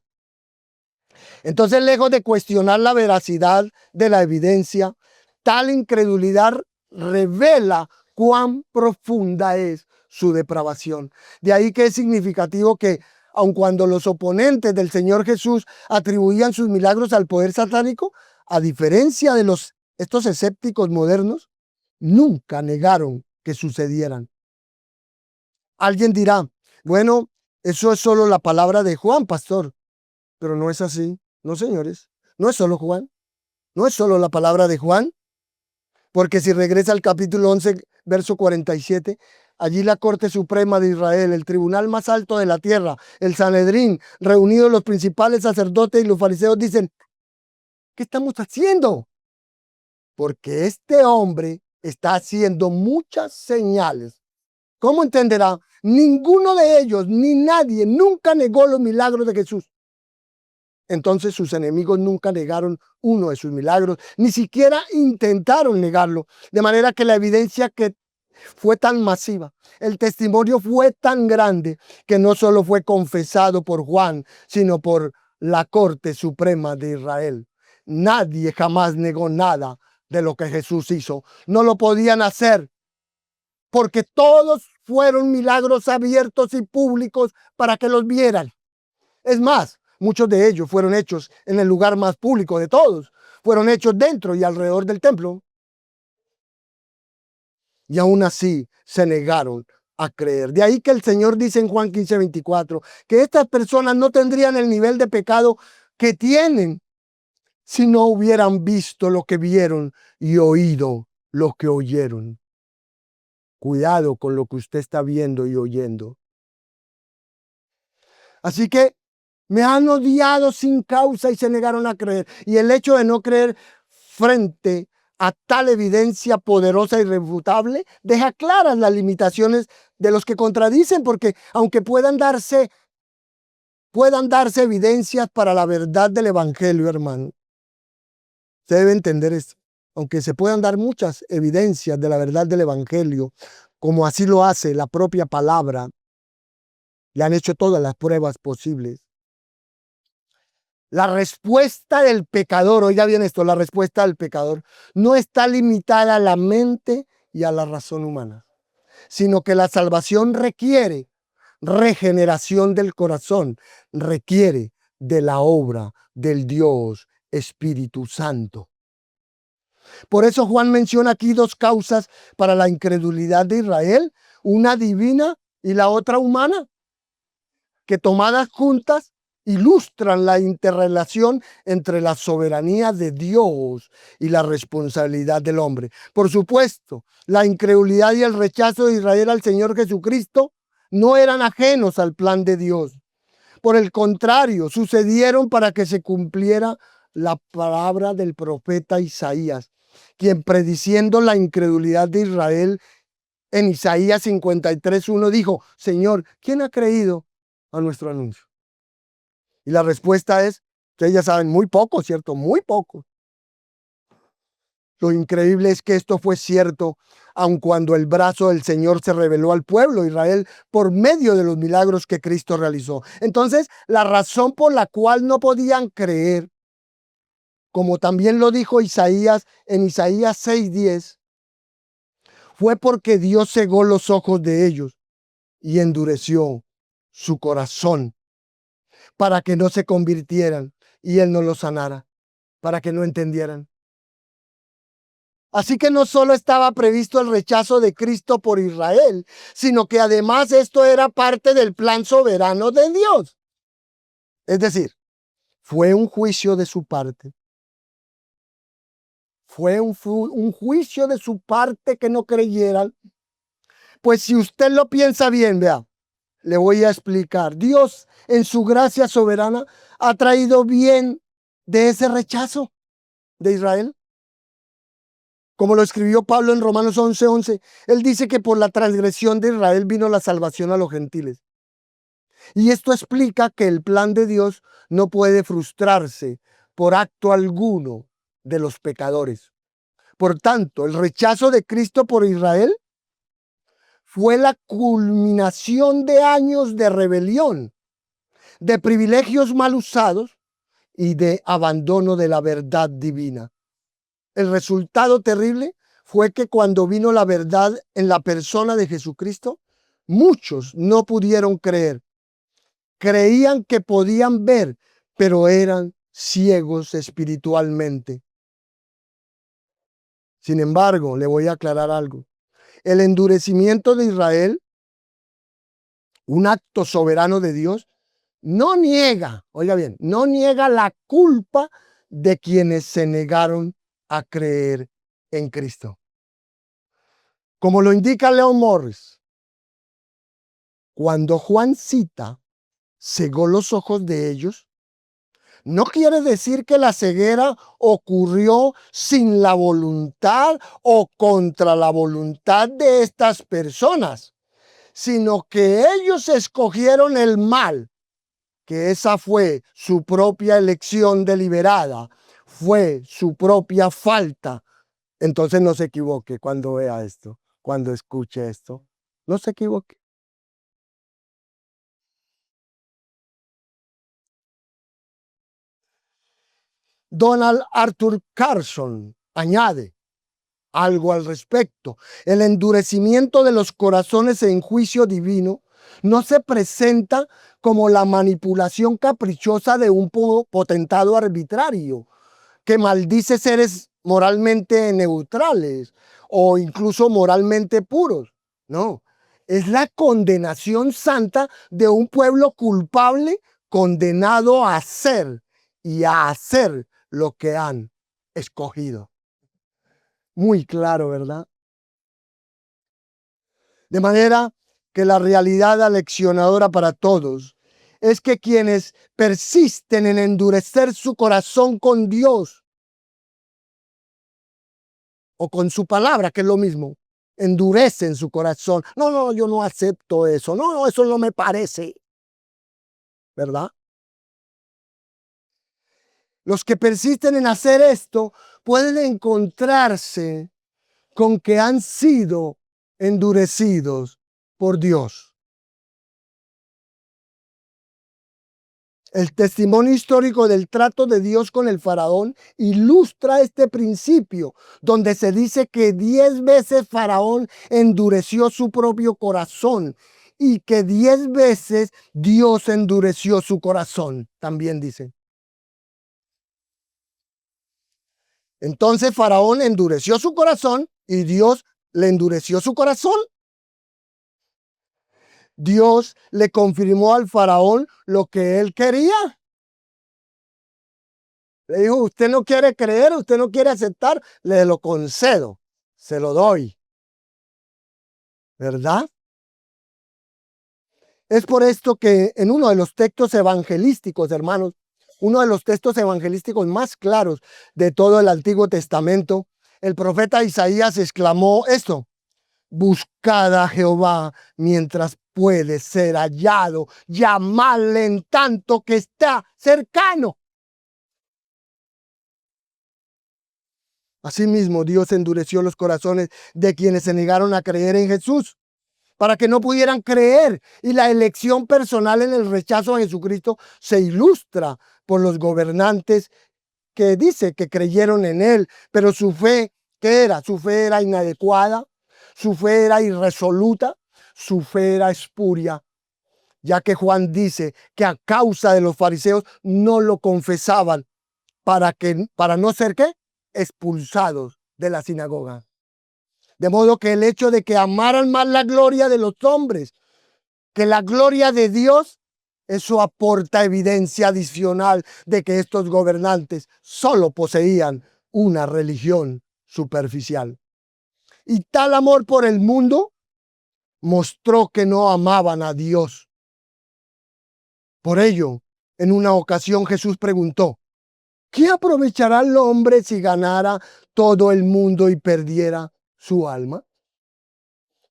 Entonces, lejos de cuestionar la veracidad de la evidencia, tal incredulidad revela cuán profunda es su depravación. De ahí que es significativo que, aun cuando los oponentes del Señor Jesús atribuían sus milagros al poder satánico, a diferencia de estos escépticos modernos, nunca negaron que sucedieran. Alguien dirá, bueno, eso es solo la palabra de Juan, pastor, pero no es así. No, señores, no es solo Juan, no es solo la palabra de Juan. Porque si regresa al capítulo 11, verso 47, allí la Corte Suprema de Israel, el tribunal más alto de la tierra, el Sanedrín, reunidos los principales sacerdotes y los fariseos, dicen, ¿qué estamos haciendo? Porque este hombre está haciendo muchas señales. ¿Cómo entenderá? Ninguno de ellos, ni nadie, nunca negó los milagros de Jesús. Entonces sus enemigos nunca negaron uno de sus milagros, ni siquiera intentaron negarlo. De manera que la evidencia que fue tan masiva, el testimonio fue tan grande, que no solo fue confesado por Juan, sino por la Corte Suprema de Israel. Nadie jamás negó nada de lo que Jesús hizo. No lo podían hacer porque todos fueron milagros abiertos y públicos para que los vieran. Es más, muchos de ellos fueron hechos en el lugar más público de todos. Fueron hechos dentro y alrededor del templo. Y aún así se negaron a creer. De ahí que el Señor dice en Juan 15:24 que estas personas no tendrían el nivel de pecado que tienen si no hubieran visto lo que vieron y oído lo que oyeron. Cuidado con lo que usted está viendo y oyendo. Así que me han odiado sin causa y se negaron a creer. Y el hecho de no creer frente a tal evidencia poderosa e irrefutable deja claras las limitaciones de los que contradicen, porque aunque puedan darse evidencias para la verdad del evangelio, hermano, se debe entender esto. Aunque se puedan dar muchas evidencias de la verdad del evangelio, como así lo hace la propia palabra, le han hecho todas las pruebas posibles. La respuesta del pecador, oiga bien esto, la respuesta del pecador no está limitada a la mente y a la razón humana, sino que la salvación requiere regeneración del corazón, requiere de la obra del Dios Espíritu Santo. Por eso Juan menciona aquí dos causas para la incredulidad de Israel, una divina y la otra humana, que tomadas juntas ilustran la interrelación entre la soberanía de Dios y la responsabilidad del hombre. Por supuesto, la incredulidad y el rechazo de Israel al Señor Jesucristo no eran ajenos al plan de Dios. Por el contrario, sucedieron para que se cumpliera la palabra del profeta Isaías, quien prediciendo la incredulidad de Israel en Isaías 53:1 dijo: Señor, ¿quién ha creído a nuestro anuncio? Y la respuesta es, ustedes ya saben, muy poco, ¿cierto? Muy poco. Lo increíble es que esto fue cierto, aun cuando el brazo del Señor se reveló al pueblo de Israel por medio de los milagros que Cristo realizó. Entonces, la razón por la cual no podían creer, como también lo dijo Isaías en Isaías 6:10, fue porque Dios cegó los ojos de ellos y endureció su corazón para que no se convirtieran y Él no los sanara, para que no entendieran. Así que no solo estaba previsto el rechazo de Cristo por Israel, sino que además esto era parte del plan soberano de Dios. Es decir, fue un juicio de su parte. Fue un juicio de su parte que no creyeran. Pues si usted lo piensa bien, vea, le voy a explicar. Dios, en su gracia soberana, ha traído bien de ese rechazo de Israel. Como lo escribió Pablo en Romanos 11:11, él dice que por la transgresión de Israel vino la salvación a los gentiles. Y esto explica que el plan de Dios no puede frustrarse por acto alguno de los pecadores. Por tanto, el rechazo de Cristo por Israel fue la culminación de años de rebelión, de privilegios mal usados y de abandono de la verdad divina. El resultado terrible fue que cuando vino la verdad en la persona de Jesucristo, muchos no pudieron creer. Creían que podían ver, pero eran ciegos espiritualmente. Sin embargo, le voy a aclarar algo. El endurecimiento de Israel, un acto soberano de Dios, no niega, oiga bien, no niega la culpa de quienes se negaron a creer en Cristo. Como lo indica Leon Morris, cuando Juan cita, cegó los ojos de ellos, no quiere decir que la ceguera ocurrió sin la voluntad o contra la voluntad de estas personas, sino que ellos escogieron el mal, que esa fue su propia elección deliberada, fue su propia falta. Entonces no se equivoque cuando vea esto, cuando escuche esto, no se equivoque. Donald Arthur Carson añade algo al respecto. El endurecimiento de los corazones en juicio divino no se presenta como la manipulación caprichosa de un potentado arbitrario que maldice seres moralmente neutrales o incluso moralmente puros. No, es la condenación santa de un pueblo culpable condenado a hacer y a hacer lo que han escogido. Muy claro, ¿verdad? De manera que la realidad aleccionadora para todos es que quienes persisten en endurecer su corazón con Dios o con su palabra, que es lo mismo, endurecen su corazón. No, no, yo no acepto eso. No, no, eso no me parece. ¿Verdad? Los que persisten en hacer esto pueden encontrarse con que han sido endurecidos por Dios. El testimonio histórico del trato de Dios con el faraón ilustra este principio, donde se dice que 10 veces faraón endureció su propio corazón y que 10 veces Dios endureció su corazón, también dice. Entonces Faraón endureció su corazón y Dios le endureció su corazón. Dios le confirmó al Faraón lo que él quería. Le dijo, usted no quiere creer, usted no quiere aceptar, le lo concedo, se lo doy. ¿Verdad? Es por esto que en uno de los textos evangelísticos, hermanos, uno de los textos evangelísticos más claros de todo el Antiguo Testamento, el profeta Isaías exclamó esto: buscad a Jehová mientras puede ser hallado, llamadle en tanto que está cercano. Asimismo, Dios endureció los corazones de quienes se negaron a creer en Jesús, para que no pudieran creer. Y la elección personal en el rechazo a Jesucristo se ilustra por los gobernantes que dice que creyeron en él, pero su fe, ¿qué era? Su fe era inadecuada, su fe era irresoluta, su fe era espuria, ya que Juan dice que a causa de los fariseos no lo confesaban para no ser ¿qué? Expulsados de la sinagoga. De modo que el hecho de que amaran más la gloria de los hombres que la gloria de Dios, eso aporta evidencia adicional de que estos gobernantes solo poseían una religión superficial. Y tal amor por el mundo mostró que no amaban a Dios. Por ello, en una ocasión Jesús preguntó: ¿qué aprovechará el hombre si ganara todo el mundo y perdiera su alma?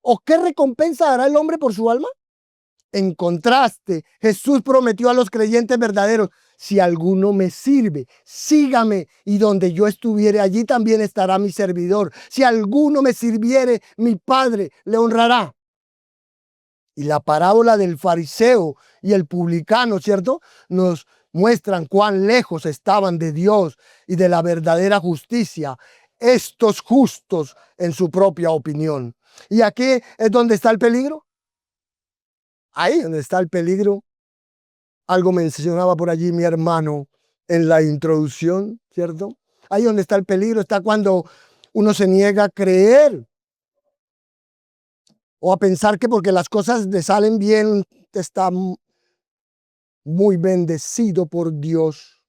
¿O qué recompensa dará el hombre por su alma? En contraste, Jesús prometió a los creyentes verdaderos: si alguno me sirve, sígame, y donde yo estuviere, allí también estará mi servidor. Si alguno me sirviere, mi Padre le honrará. Y la parábola del fariseo y el publicano, ¿cierto?, nos muestran cuán lejos estaban de Dios y de la verdadera justicia estos justos en su propia opinión. Y aquí es donde está el peligro. Ahí donde está el peligro. Algo mencionaba por allí mi hermano en la introducción, ¿cierto? Ahí donde está el peligro está cuando uno se niega a creer o a pensar que porque las cosas le salen bien está muy bendecido por Dios.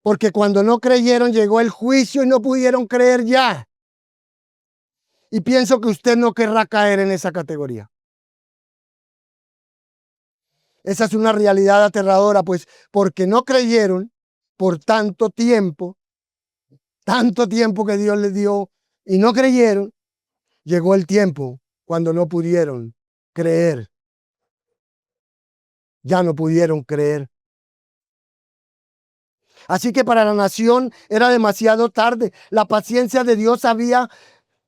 Porque cuando no creyeron llegó el juicio y no pudieron creer ya. Y pienso que usted no querrá caer en esa categoría. Esa es una realidad aterradora, pues porque no creyeron por tanto tiempo que Dios les dio y no creyeron, llegó el tiempo cuando no pudieron creer. Ya no pudieron creer. Así que para la nación era demasiado tarde. La paciencia de Dios había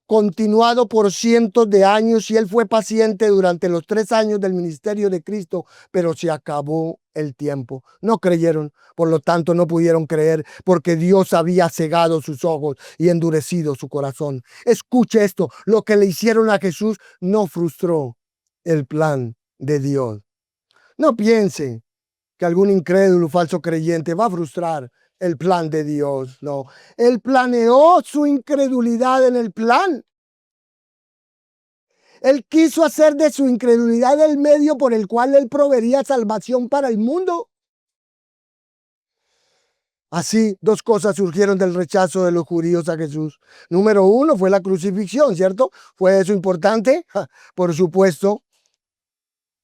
continuado por cientos de años y él fue paciente durante los 3 años del ministerio de Cristo, pero se acabó el tiempo. No creyeron, por lo tanto no pudieron creer, porque Dios había cegado sus ojos y endurecido su corazón. Escuche esto: lo que le hicieron a Jesús no frustró el plan de Dios. No piense que algún incrédulo falso creyente va a frustrar el plan de Dios. No, él planeó su incredulidad en el plan. Él quiso hacer de su incredulidad el medio por el cual él proveería salvación para el mundo. Así, 2 cosas surgieron del rechazo de los judíos a Jesús. Número 1 fue la crucifixión, ¿cierto? ¿Fue eso importante? Por supuesto,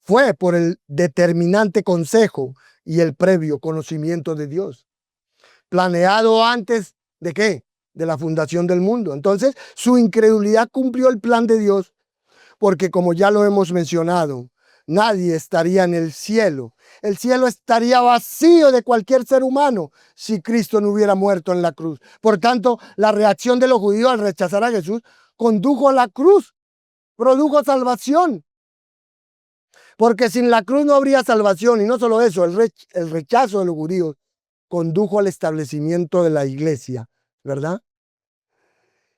fue por el determinante consejo y el previo conocimiento de Dios, planeado antes de ¿qué? De la fundación del mundo. Entonces, su incredulidad cumplió el plan de Dios, porque como ya lo hemos mencionado, nadie estaría en el cielo. El cielo estaría vacío de cualquier ser humano si Cristo no hubiera muerto en la cruz. Por tanto, la reacción de los judíos al rechazar a Jesús condujo a la cruz, produjo salvación. Porque sin la cruz no habría salvación. Y no solo eso, el rechazo de los judíos condujo al establecimiento de la iglesia, ¿verdad?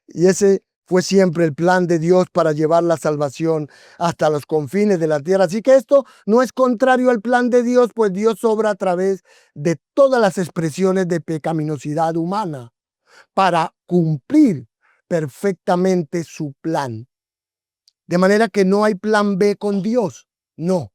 Y ese fue siempre el plan de Dios para llevar la salvación hasta los confines de la tierra. Así que esto no es contrario al plan de Dios, pues Dios obra a través de todas las expresiones de pecaminosidad humana para cumplir perfectamente su plan. De manera que no hay plan B con Dios. No.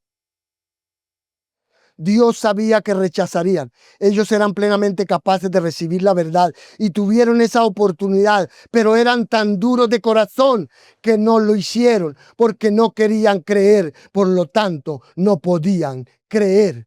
Dios sabía que rechazarían. Ellos eran plenamente capaces de recibir la verdad y tuvieron esa oportunidad, pero eran tan duros de corazón que no lo hicieron porque no querían creer. Por lo tanto, no podían creer.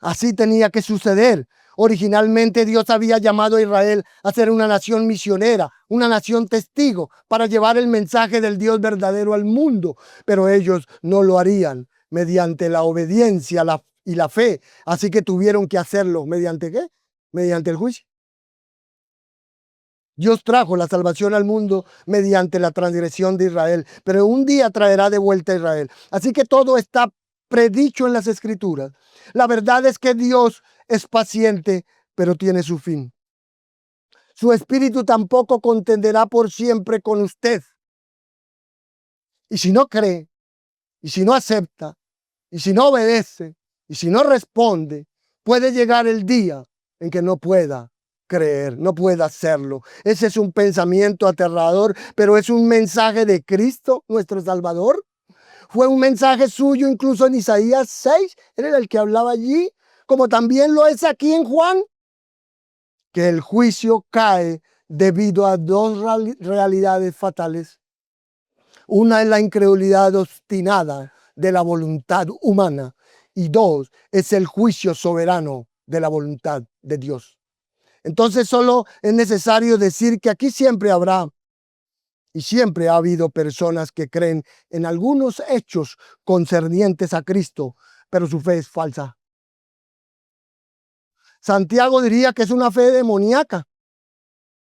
Así tenía que suceder. Originalmente Dios había llamado a Israel a ser una nación misionera, una nación testigo para llevar el mensaje del Dios verdadero al mundo, pero ellos no lo harían mediante la obediencia y la fe. Así que tuvieron que hacerlo. ¿Mediante qué? Mediante el juicio. Dios trajo la salvación al mundo mediante la transgresión de Israel, pero un día traerá de vuelta a Israel. Así que todo está predicho en las Escrituras. La verdad es que Dios es paciente, pero tiene su fin. Su espíritu tampoco contenderá por siempre con usted. Y si no cree, y si no acepta, y si no obedece, y si no responde, puede llegar el día en que no pueda creer, no pueda hacerlo. Ese es un pensamiento aterrador, pero es un mensaje de Cristo, nuestro Salvador. Fue un mensaje suyo incluso en Isaías 6, él era el que hablaba allí, como también lo es aquí en Juan, que el juicio cae debido a dos realidades fatales. Una es la incredulidad obstinada de la voluntad humana y dos es el juicio soberano de la voluntad de Dios. Entonces solo es necesario decir que aquí siempre habrá y siempre ha habido personas que creen en algunos hechos concernientes a Cristo, pero su fe es falsa. Santiago diría que es una fe demoníaca.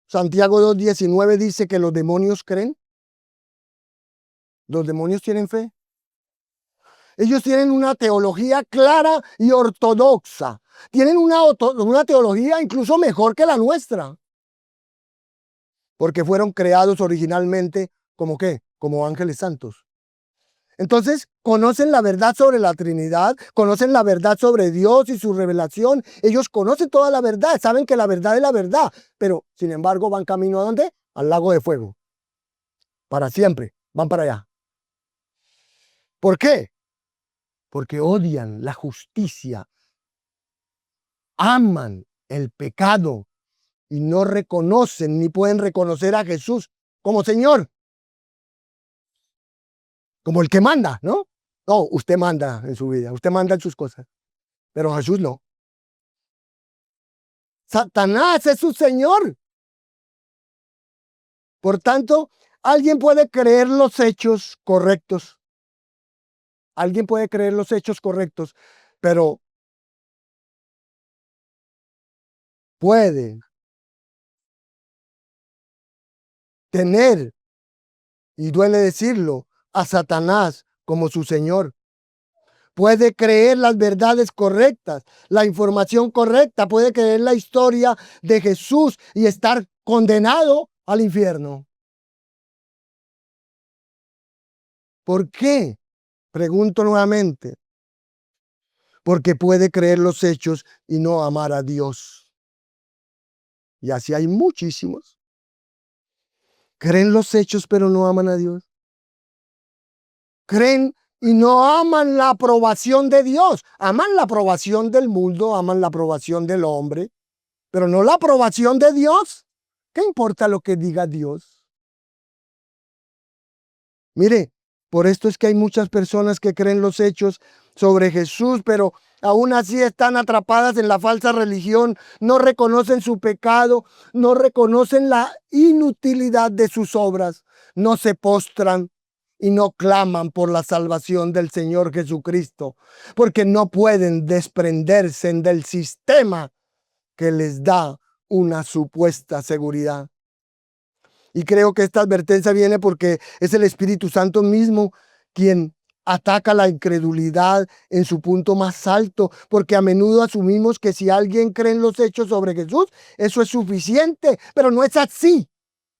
Santiago 2:19 dice que los demonios creen. Los demonios tienen fe. Ellos tienen una teología clara y ortodoxa. Tienen una teología incluso mejor que la nuestra. Porque fueron creados originalmente como ¿qué? Como ángeles santos. Entonces, conocen la verdad sobre la Trinidad, conocen la verdad sobre Dios y su revelación. Ellos conocen toda la verdad, saben que la verdad es la verdad, pero sin embargo van camino ¿a dónde? Al lago de fuego. Para siempre, van para allá. ¿Por qué? Porque odian la justicia, aman el pecado y no reconocen ni pueden reconocer a Jesús como Señor, como el que manda, ¿no? No, usted manda en su vida, usted manda en sus cosas, pero Jesús no. Satanás es su Señor. Por tanto, alguien puede creer los hechos correctos. Alguien puede creer los hechos correctos, pero puede tener, y duele decirlo, a Satanás como su Señor. Puede creer las verdades correctas, la información correcta, puede creer la historia de Jesús y estar condenado al infierno. ¿Por qué? Pregunto nuevamente. Porque puede creer los hechos y no amar a Dios. Y así hay muchísimos. Creen los hechos pero no aman a Dios. Creen y no aman la aprobación de Dios. Aman la aprobación del mundo, aman la aprobación del hombre, pero no la aprobación de Dios. ¿Qué importa lo que diga Dios? Mire, por esto es que hay muchas personas que creen los hechos sobre Jesús, pero aún así están atrapadas en la falsa religión, no reconocen su pecado, no reconocen la inutilidad de sus obras, no se postran y no claman por la salvación del Señor Jesucristo, porque no pueden desprenderse del sistema que les da una supuesta seguridad. Y creo que esta advertencia viene porque es el Espíritu Santo mismo quien ataca la incredulidad en su punto más alto, porque a menudo asumimos que si alguien cree en los hechos sobre Jesús, eso es suficiente, pero no es así.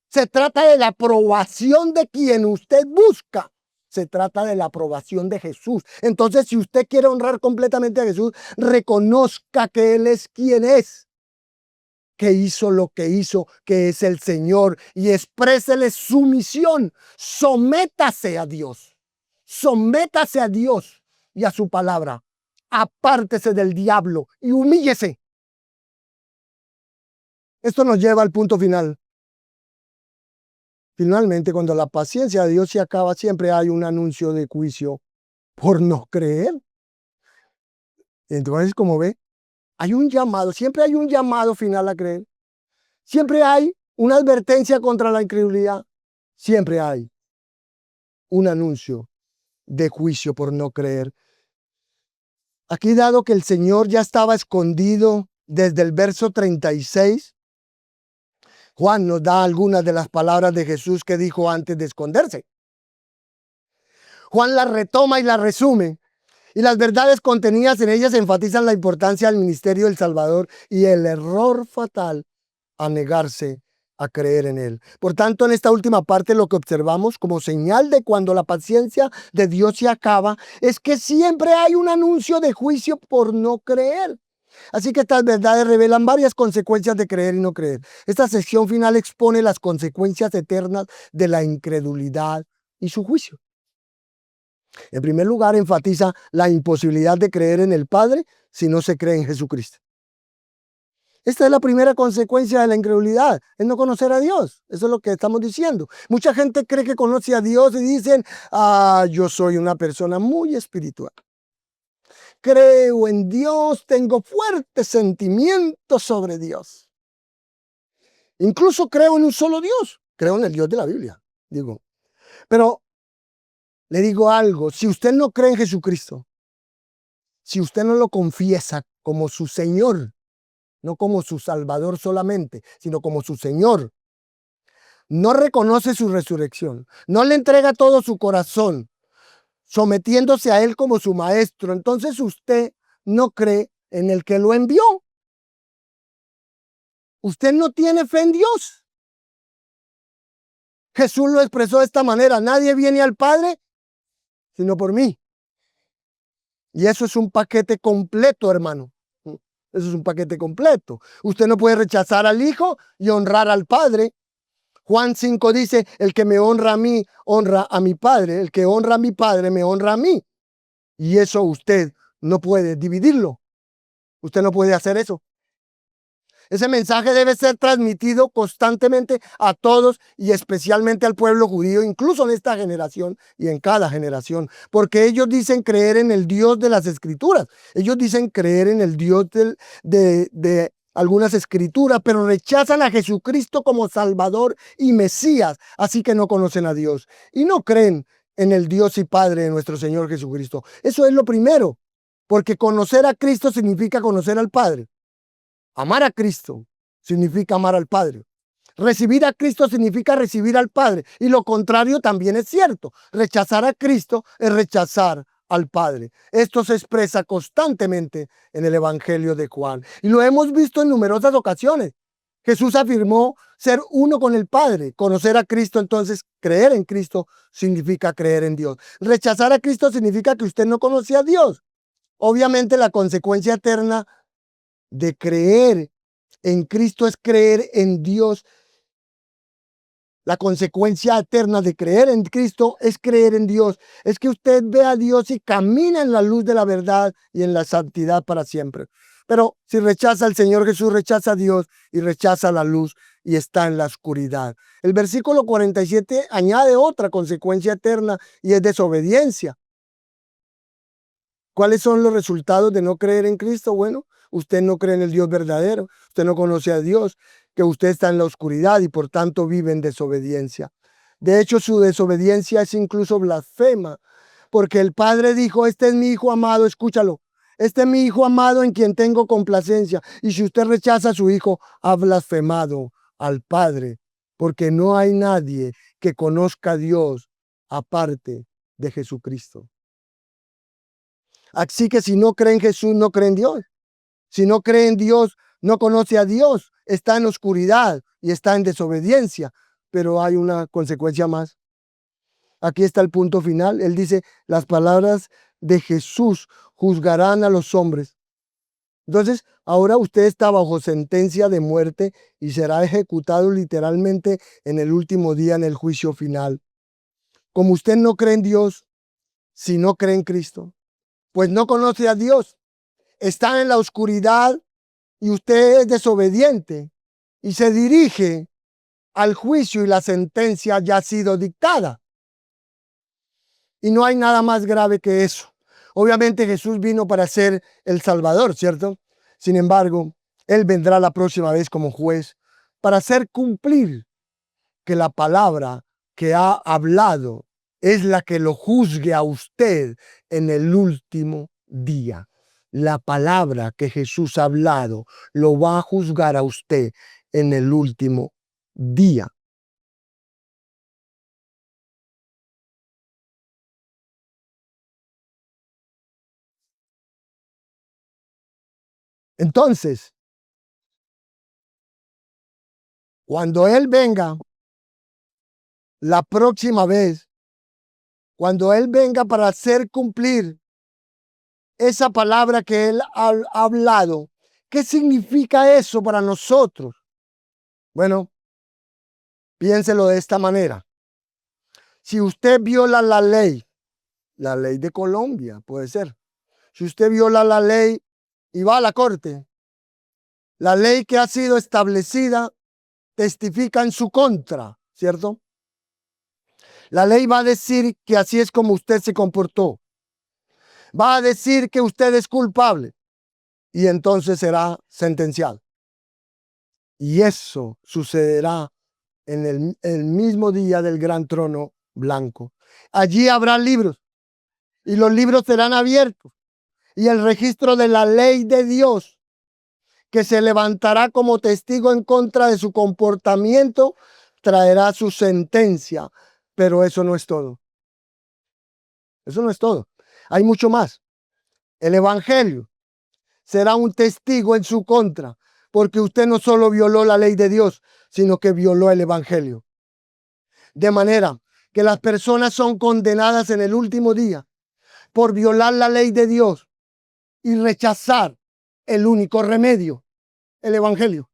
Se trata de la aprobación de quien usted busca. Se trata de la aprobación de Jesús. Entonces, si usted quiere honrar completamente a Jesús, reconozca que Él es quien es, que hizo lo que hizo, que es el Señor, y exprésele su misión. Sométase a Dios. Sométase a Dios y a su palabra. Apártese del diablo y humíllese. Esto nos lleva al punto final. Finalmente, cuando la paciencia de Dios se acaba, siempre hay un anuncio de juicio por no creer. Entonces, como ve, hay un llamado, siempre hay un llamado final a creer. Siempre hay una advertencia contra la incredulidad. Siempre hay un anuncio de juicio por no creer. Aquí, dado que el Señor ya estaba escondido desde el verso 36, Juan nos da algunas de las palabras de Jesús que dijo antes de esconderse. Juan las retoma y las resume, y las verdades contenidas en ellas enfatizan la importancia del ministerio del Salvador y el error fatal a negarse a creer en él. Por tanto, en esta última parte lo que observamos como señal de cuando la paciencia de Dios se acaba es que siempre hay un anuncio de juicio por no creer. Así que estas verdades revelan varias consecuencias de creer y no creer. Esta sección final expone las consecuencias eternas de la incredulidad y su juicio. En primer lugar, enfatiza la imposibilidad de creer en el Padre si no se cree en Jesucristo. Esta es la primera consecuencia de la incredulidad, es no conocer a Dios. Eso es lo que estamos diciendo. Mucha gente cree que conoce a Dios y dicen, yo soy una persona muy espiritual. Creo en Dios, tengo fuertes sentimientos sobre Dios. Incluso creo en un solo Dios, creo en el Dios de la Biblia, digo. Pero le digo algo, si usted no cree en Jesucristo, si usted no lo confiesa como su Señor, no como su Salvador solamente, sino como su Señor, no reconoce su resurrección, no le entrega todo su corazón, sometiéndose a Él como su Maestro, entonces usted no cree en el que lo envió. Usted no tiene fe en Dios. Jesús lo expresó de esta manera, nadie viene al Padre sino por mí. Y eso es un paquete completo, hermano. Eso es un paquete completo. Usted no puede rechazar al Hijo y honrar al Padre. Juan 5 dice, el que me honra a mí, honra a mi Padre. El que honra a mi Padre, me honra a mí. Y eso usted no puede dividirlo. Usted no puede hacer eso. Ese mensaje debe ser transmitido constantemente a todos y especialmente al pueblo judío, incluso en esta generación y en cada generación, porque ellos dicen creer en el Dios de las Escrituras. Ellos dicen creer en el Dios de algunas escrituras, pero rechazan a Jesucristo como Salvador y Mesías, así que no conocen a Dios y no creen en el Dios y Padre de nuestro Señor Jesucristo. Eso es lo primero, porque conocer a Cristo significa conocer al Padre. Amar a Cristo significa amar al Padre. Recibir a Cristo significa recibir al Padre. Y lo contrario también es cierto. Rechazar a Cristo es rechazar al Padre. Esto se expresa constantemente en el Evangelio de Juan. Y lo hemos visto en numerosas ocasiones. Jesús afirmó ser uno con el Padre. Conocer a Cristo, entonces, creer en Cristo significa creer en Dios. Rechazar a Cristo significa que usted no conoce a Dios. Obviamente la consecuencia eterna de creer en Cristo es creer en Dios. La consecuencia eterna de creer en Cristo es creer en Dios. Es que usted ve a Dios y camina en la luz de la verdad y en la santidad para siempre. Pero si rechaza al Señor Jesús, rechaza a Dios y rechaza la luz y está en la oscuridad. El versículo 47 añade otra consecuencia eterna y es desobediencia. ¿Cuáles son los resultados de no creer en Cristo? Bueno, usted no cree en el Dios verdadero, usted no conoce a Dios, que usted está en la oscuridad y por tanto vive en desobediencia. De hecho, su desobediencia es incluso blasfema, porque el Padre dijo, este es mi Hijo amado, escúchalo, este es mi Hijo amado en quien tengo complacencia. Y si usted rechaza a su Hijo, ha blasfemado al Padre, porque no hay nadie que conozca a Dios aparte de Jesucristo. Así que si no cree en Jesús, no cree en Dios. Si no cree en Dios, no conoce a Dios, está en oscuridad y está en desobediencia. pero hay una consecuencia más. Aquí está el punto final. Él dice, las palabras de Jesús juzgarán a los hombres. Entonces, ahora usted está bajo sentencia de muerte y será ejecutado literalmente en el último día, en el juicio final. Como usted no cree en Dios, si no cree en Cristo, pues no conoce a Dios, está en la oscuridad y usted es desobediente y se dirige al juicio y la sentencia ya ha sido dictada. Y no hay nada más grave que eso. Obviamente Jesús vino para ser el Salvador, ¿cierto? Sin embargo, Él vendrá la próxima vez como juez para hacer cumplir que la palabra que ha hablado es la que lo juzgue a usted en el último día. La palabra que Jesús ha hablado lo va a juzgar a usted en el último día. Entonces, cuando Él venga la próxima vez, cuando Él venga para hacer cumplir esa palabra que Él ha hablado, ¿qué significa eso para nosotros? Bueno, piénselo de esta manera. Si usted viola la ley de Colombia, puede ser. Si usted viola la ley y va a la corte, la ley que ha sido establecida testifica en su contra, ¿cierto? La ley va a decir que así es como usted se comportó. Va a decir que usted es culpable y entonces será sentenciado. Y eso sucederá en el mismo día del gran trono blanco. Allí habrá libros y los libros serán abiertos y el registro de la ley de Dios que se levantará como testigo en contra de su comportamiento traerá su sentencia. Pero eso no es todo. Eso no es todo. Hay mucho más. El evangelio será un testigo en su contra, porque usted no solo violó la ley de Dios, sino que violó el evangelio. De manera que las personas son condenadas en el último día por violar la ley de Dios y rechazar el único remedio, el evangelio.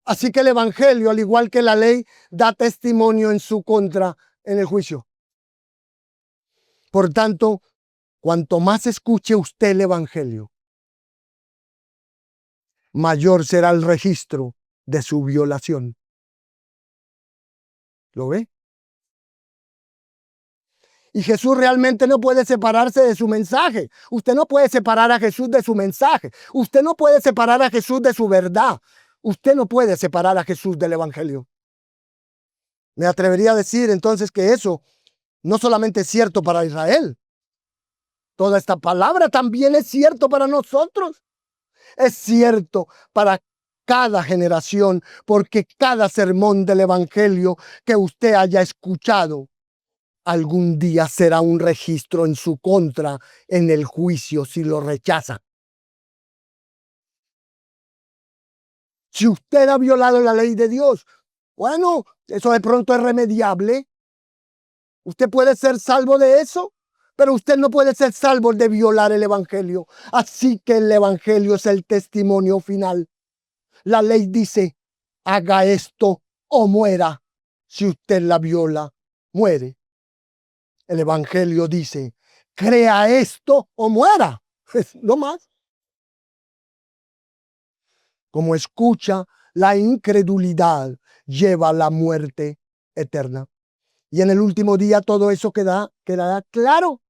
Así que el evangelio, al igual que la ley, da testimonio en su contra en el juicio. Por tanto, cuanto más escuche usted el evangelio, mayor será el registro de su violación. ¿Lo ve? Y Jesús realmente no puede separarse de su mensaje. Usted no puede separar a Jesús de su mensaje. Usted no puede separar a Jesús de su verdad. Usted no puede separar a Jesús del evangelio. Me atrevería a decir entonces que eso no solamente es cierto para Israel. Toda esta palabra también es cierto para nosotros. Es cierto para cada generación, porque cada sermón del evangelio que usted haya escuchado algún día será un registro en su contra en el juicio si lo rechaza. Si usted ha violado la ley de Dios, bueno, eso de pronto es remediable. Usted puede ser salvo de eso, pero usted no puede ser salvo de violar el evangelio. Así que el evangelio es el testimonio final. La ley dice, haga esto o muera. Si usted la viola, muere. El evangelio dice, crea esto o muera. No más. Como escucha, la incredulidad lleva a la muerte eterna. Y en el último día todo eso quedará claro.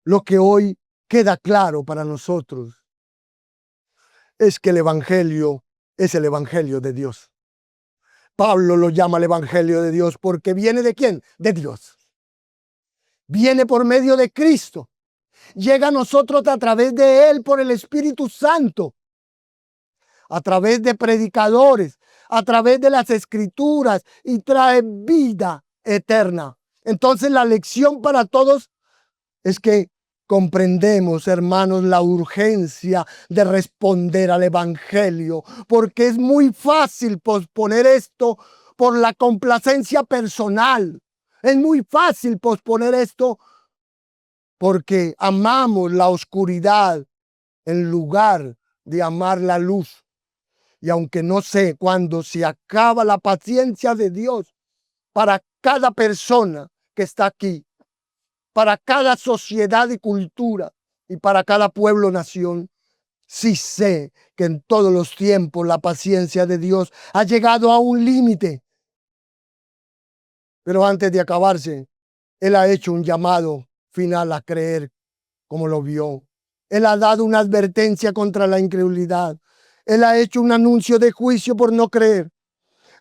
Lo que hoy queda claro para nosotros es que el evangelio es el evangelio de Dios. Pablo lo llama el evangelio de Dios porque viene ¿de quién? De Dios. Viene por medio de Cristo. Llega a nosotros a través de Él por el Espíritu Santo. A través de predicadores, a través de las Escrituras y trae vida eterna. Entonces la lección para todos es que comprendemos, hermanos, la urgencia de responder al Evangelio, porque es muy fácil posponer esto por la complacencia personal. Es muy fácil posponer esto porque amamos la oscuridad en lugar de amar la luz. Y aunque no sé cuándo se acaba la paciencia de Dios para cada persona que está aquí, para cada sociedad y cultura y para cada pueblo, nación, sí sé que en todos los tiempos la paciencia de Dios ha llegado a un límite. Pero antes de acabarse, Él ha hecho un llamado final a creer como lo vio. Él ha dado una advertencia contra la incredulidad. Él ha hecho un anuncio de juicio por no creer.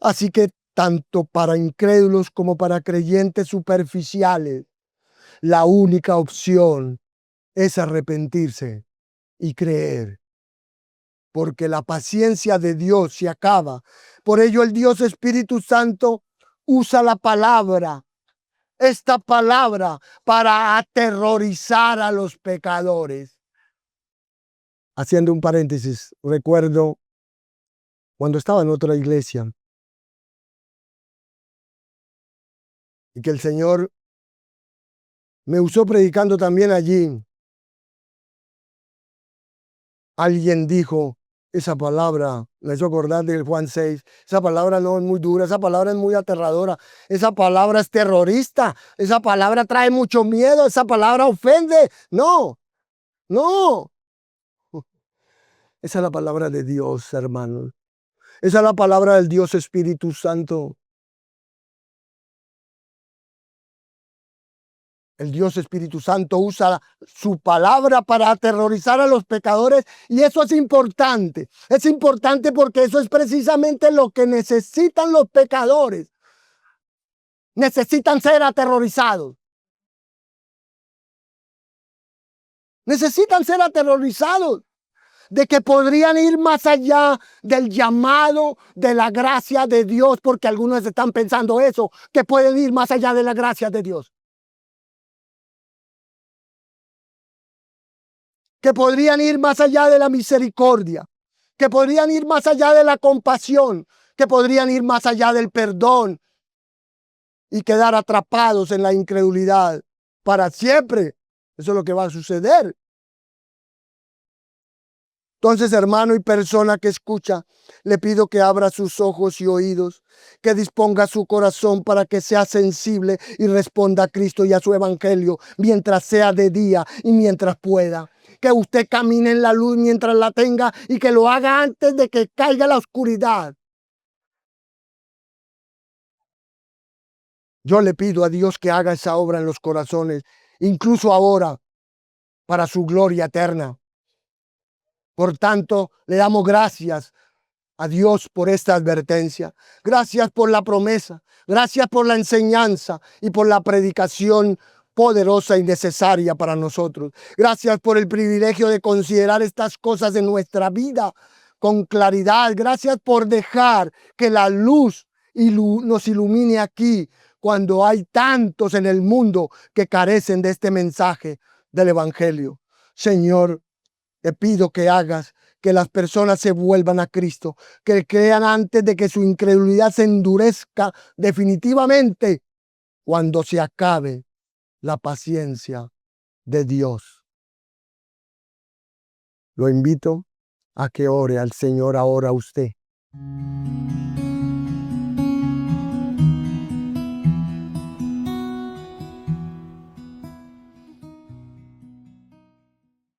Así que tanto para incrédulos como para creyentes superficiales, la única opción es arrepentirse y creer, porque la paciencia de Dios se acaba. Por ello el Dios Espíritu Santo usa la palabra, esta palabra, para aterrorizar a los pecadores. Haciendo un paréntesis, recuerdo cuando estaba en otra iglesia y que el Señor me usó predicando también allí. Alguien dijo, esa palabra, me hizo acordar del Juan 6, esa palabra no es muy dura, esa palabra es muy aterradora, esa palabra es terrorista, esa palabra trae mucho miedo, esa palabra ofende. No, no. Esa es la palabra de Dios, hermanos. Esa es la palabra del Dios Espíritu Santo. El Dios Espíritu Santo usa su palabra para aterrorizar a los pecadores y eso es importante. Es importante porque eso es precisamente lo que necesitan los pecadores. Necesitan ser aterrorizados. Necesitan ser aterrorizados de que podrían ir más allá del llamado de la gracia de Dios, porque algunos están pensando eso, que pueden ir más allá de la gracia de Dios. Que podrían ir más allá de la misericordia, que podrían ir más allá de la compasión, que podrían ir más allá del perdón y quedar atrapados en la incredulidad para siempre. Eso es lo que va a suceder. Entonces, hermano y persona que escucha, le pido que abra sus ojos y oídos, que disponga su corazón para que sea sensible y responda a Cristo y a su evangelio mientras sea de día y mientras pueda. Que usted camine en la luz mientras la tenga y que lo haga antes de que caiga la oscuridad. Yo le pido a Dios que haga esa obra en los corazones, incluso ahora, para su gloria eterna. Por tanto, le damos gracias a Dios por esta advertencia. Gracias por la promesa. Gracias por la enseñanza y por la predicación poderosa y necesaria para nosotros. Gracias por el privilegio de considerar estas cosas en nuestra vida con claridad. Gracias por dejar que la luz nos ilumine aquí cuando hay tantos en el mundo que carecen de este mensaje del Evangelio. Señor, te pido que hagas que las personas se vuelvan a Cristo, que crean antes de que su incredulidad se endurezca definitivamente cuando se acabe la paciencia de Dios. Lo invito a que ore al Señor ahora usted.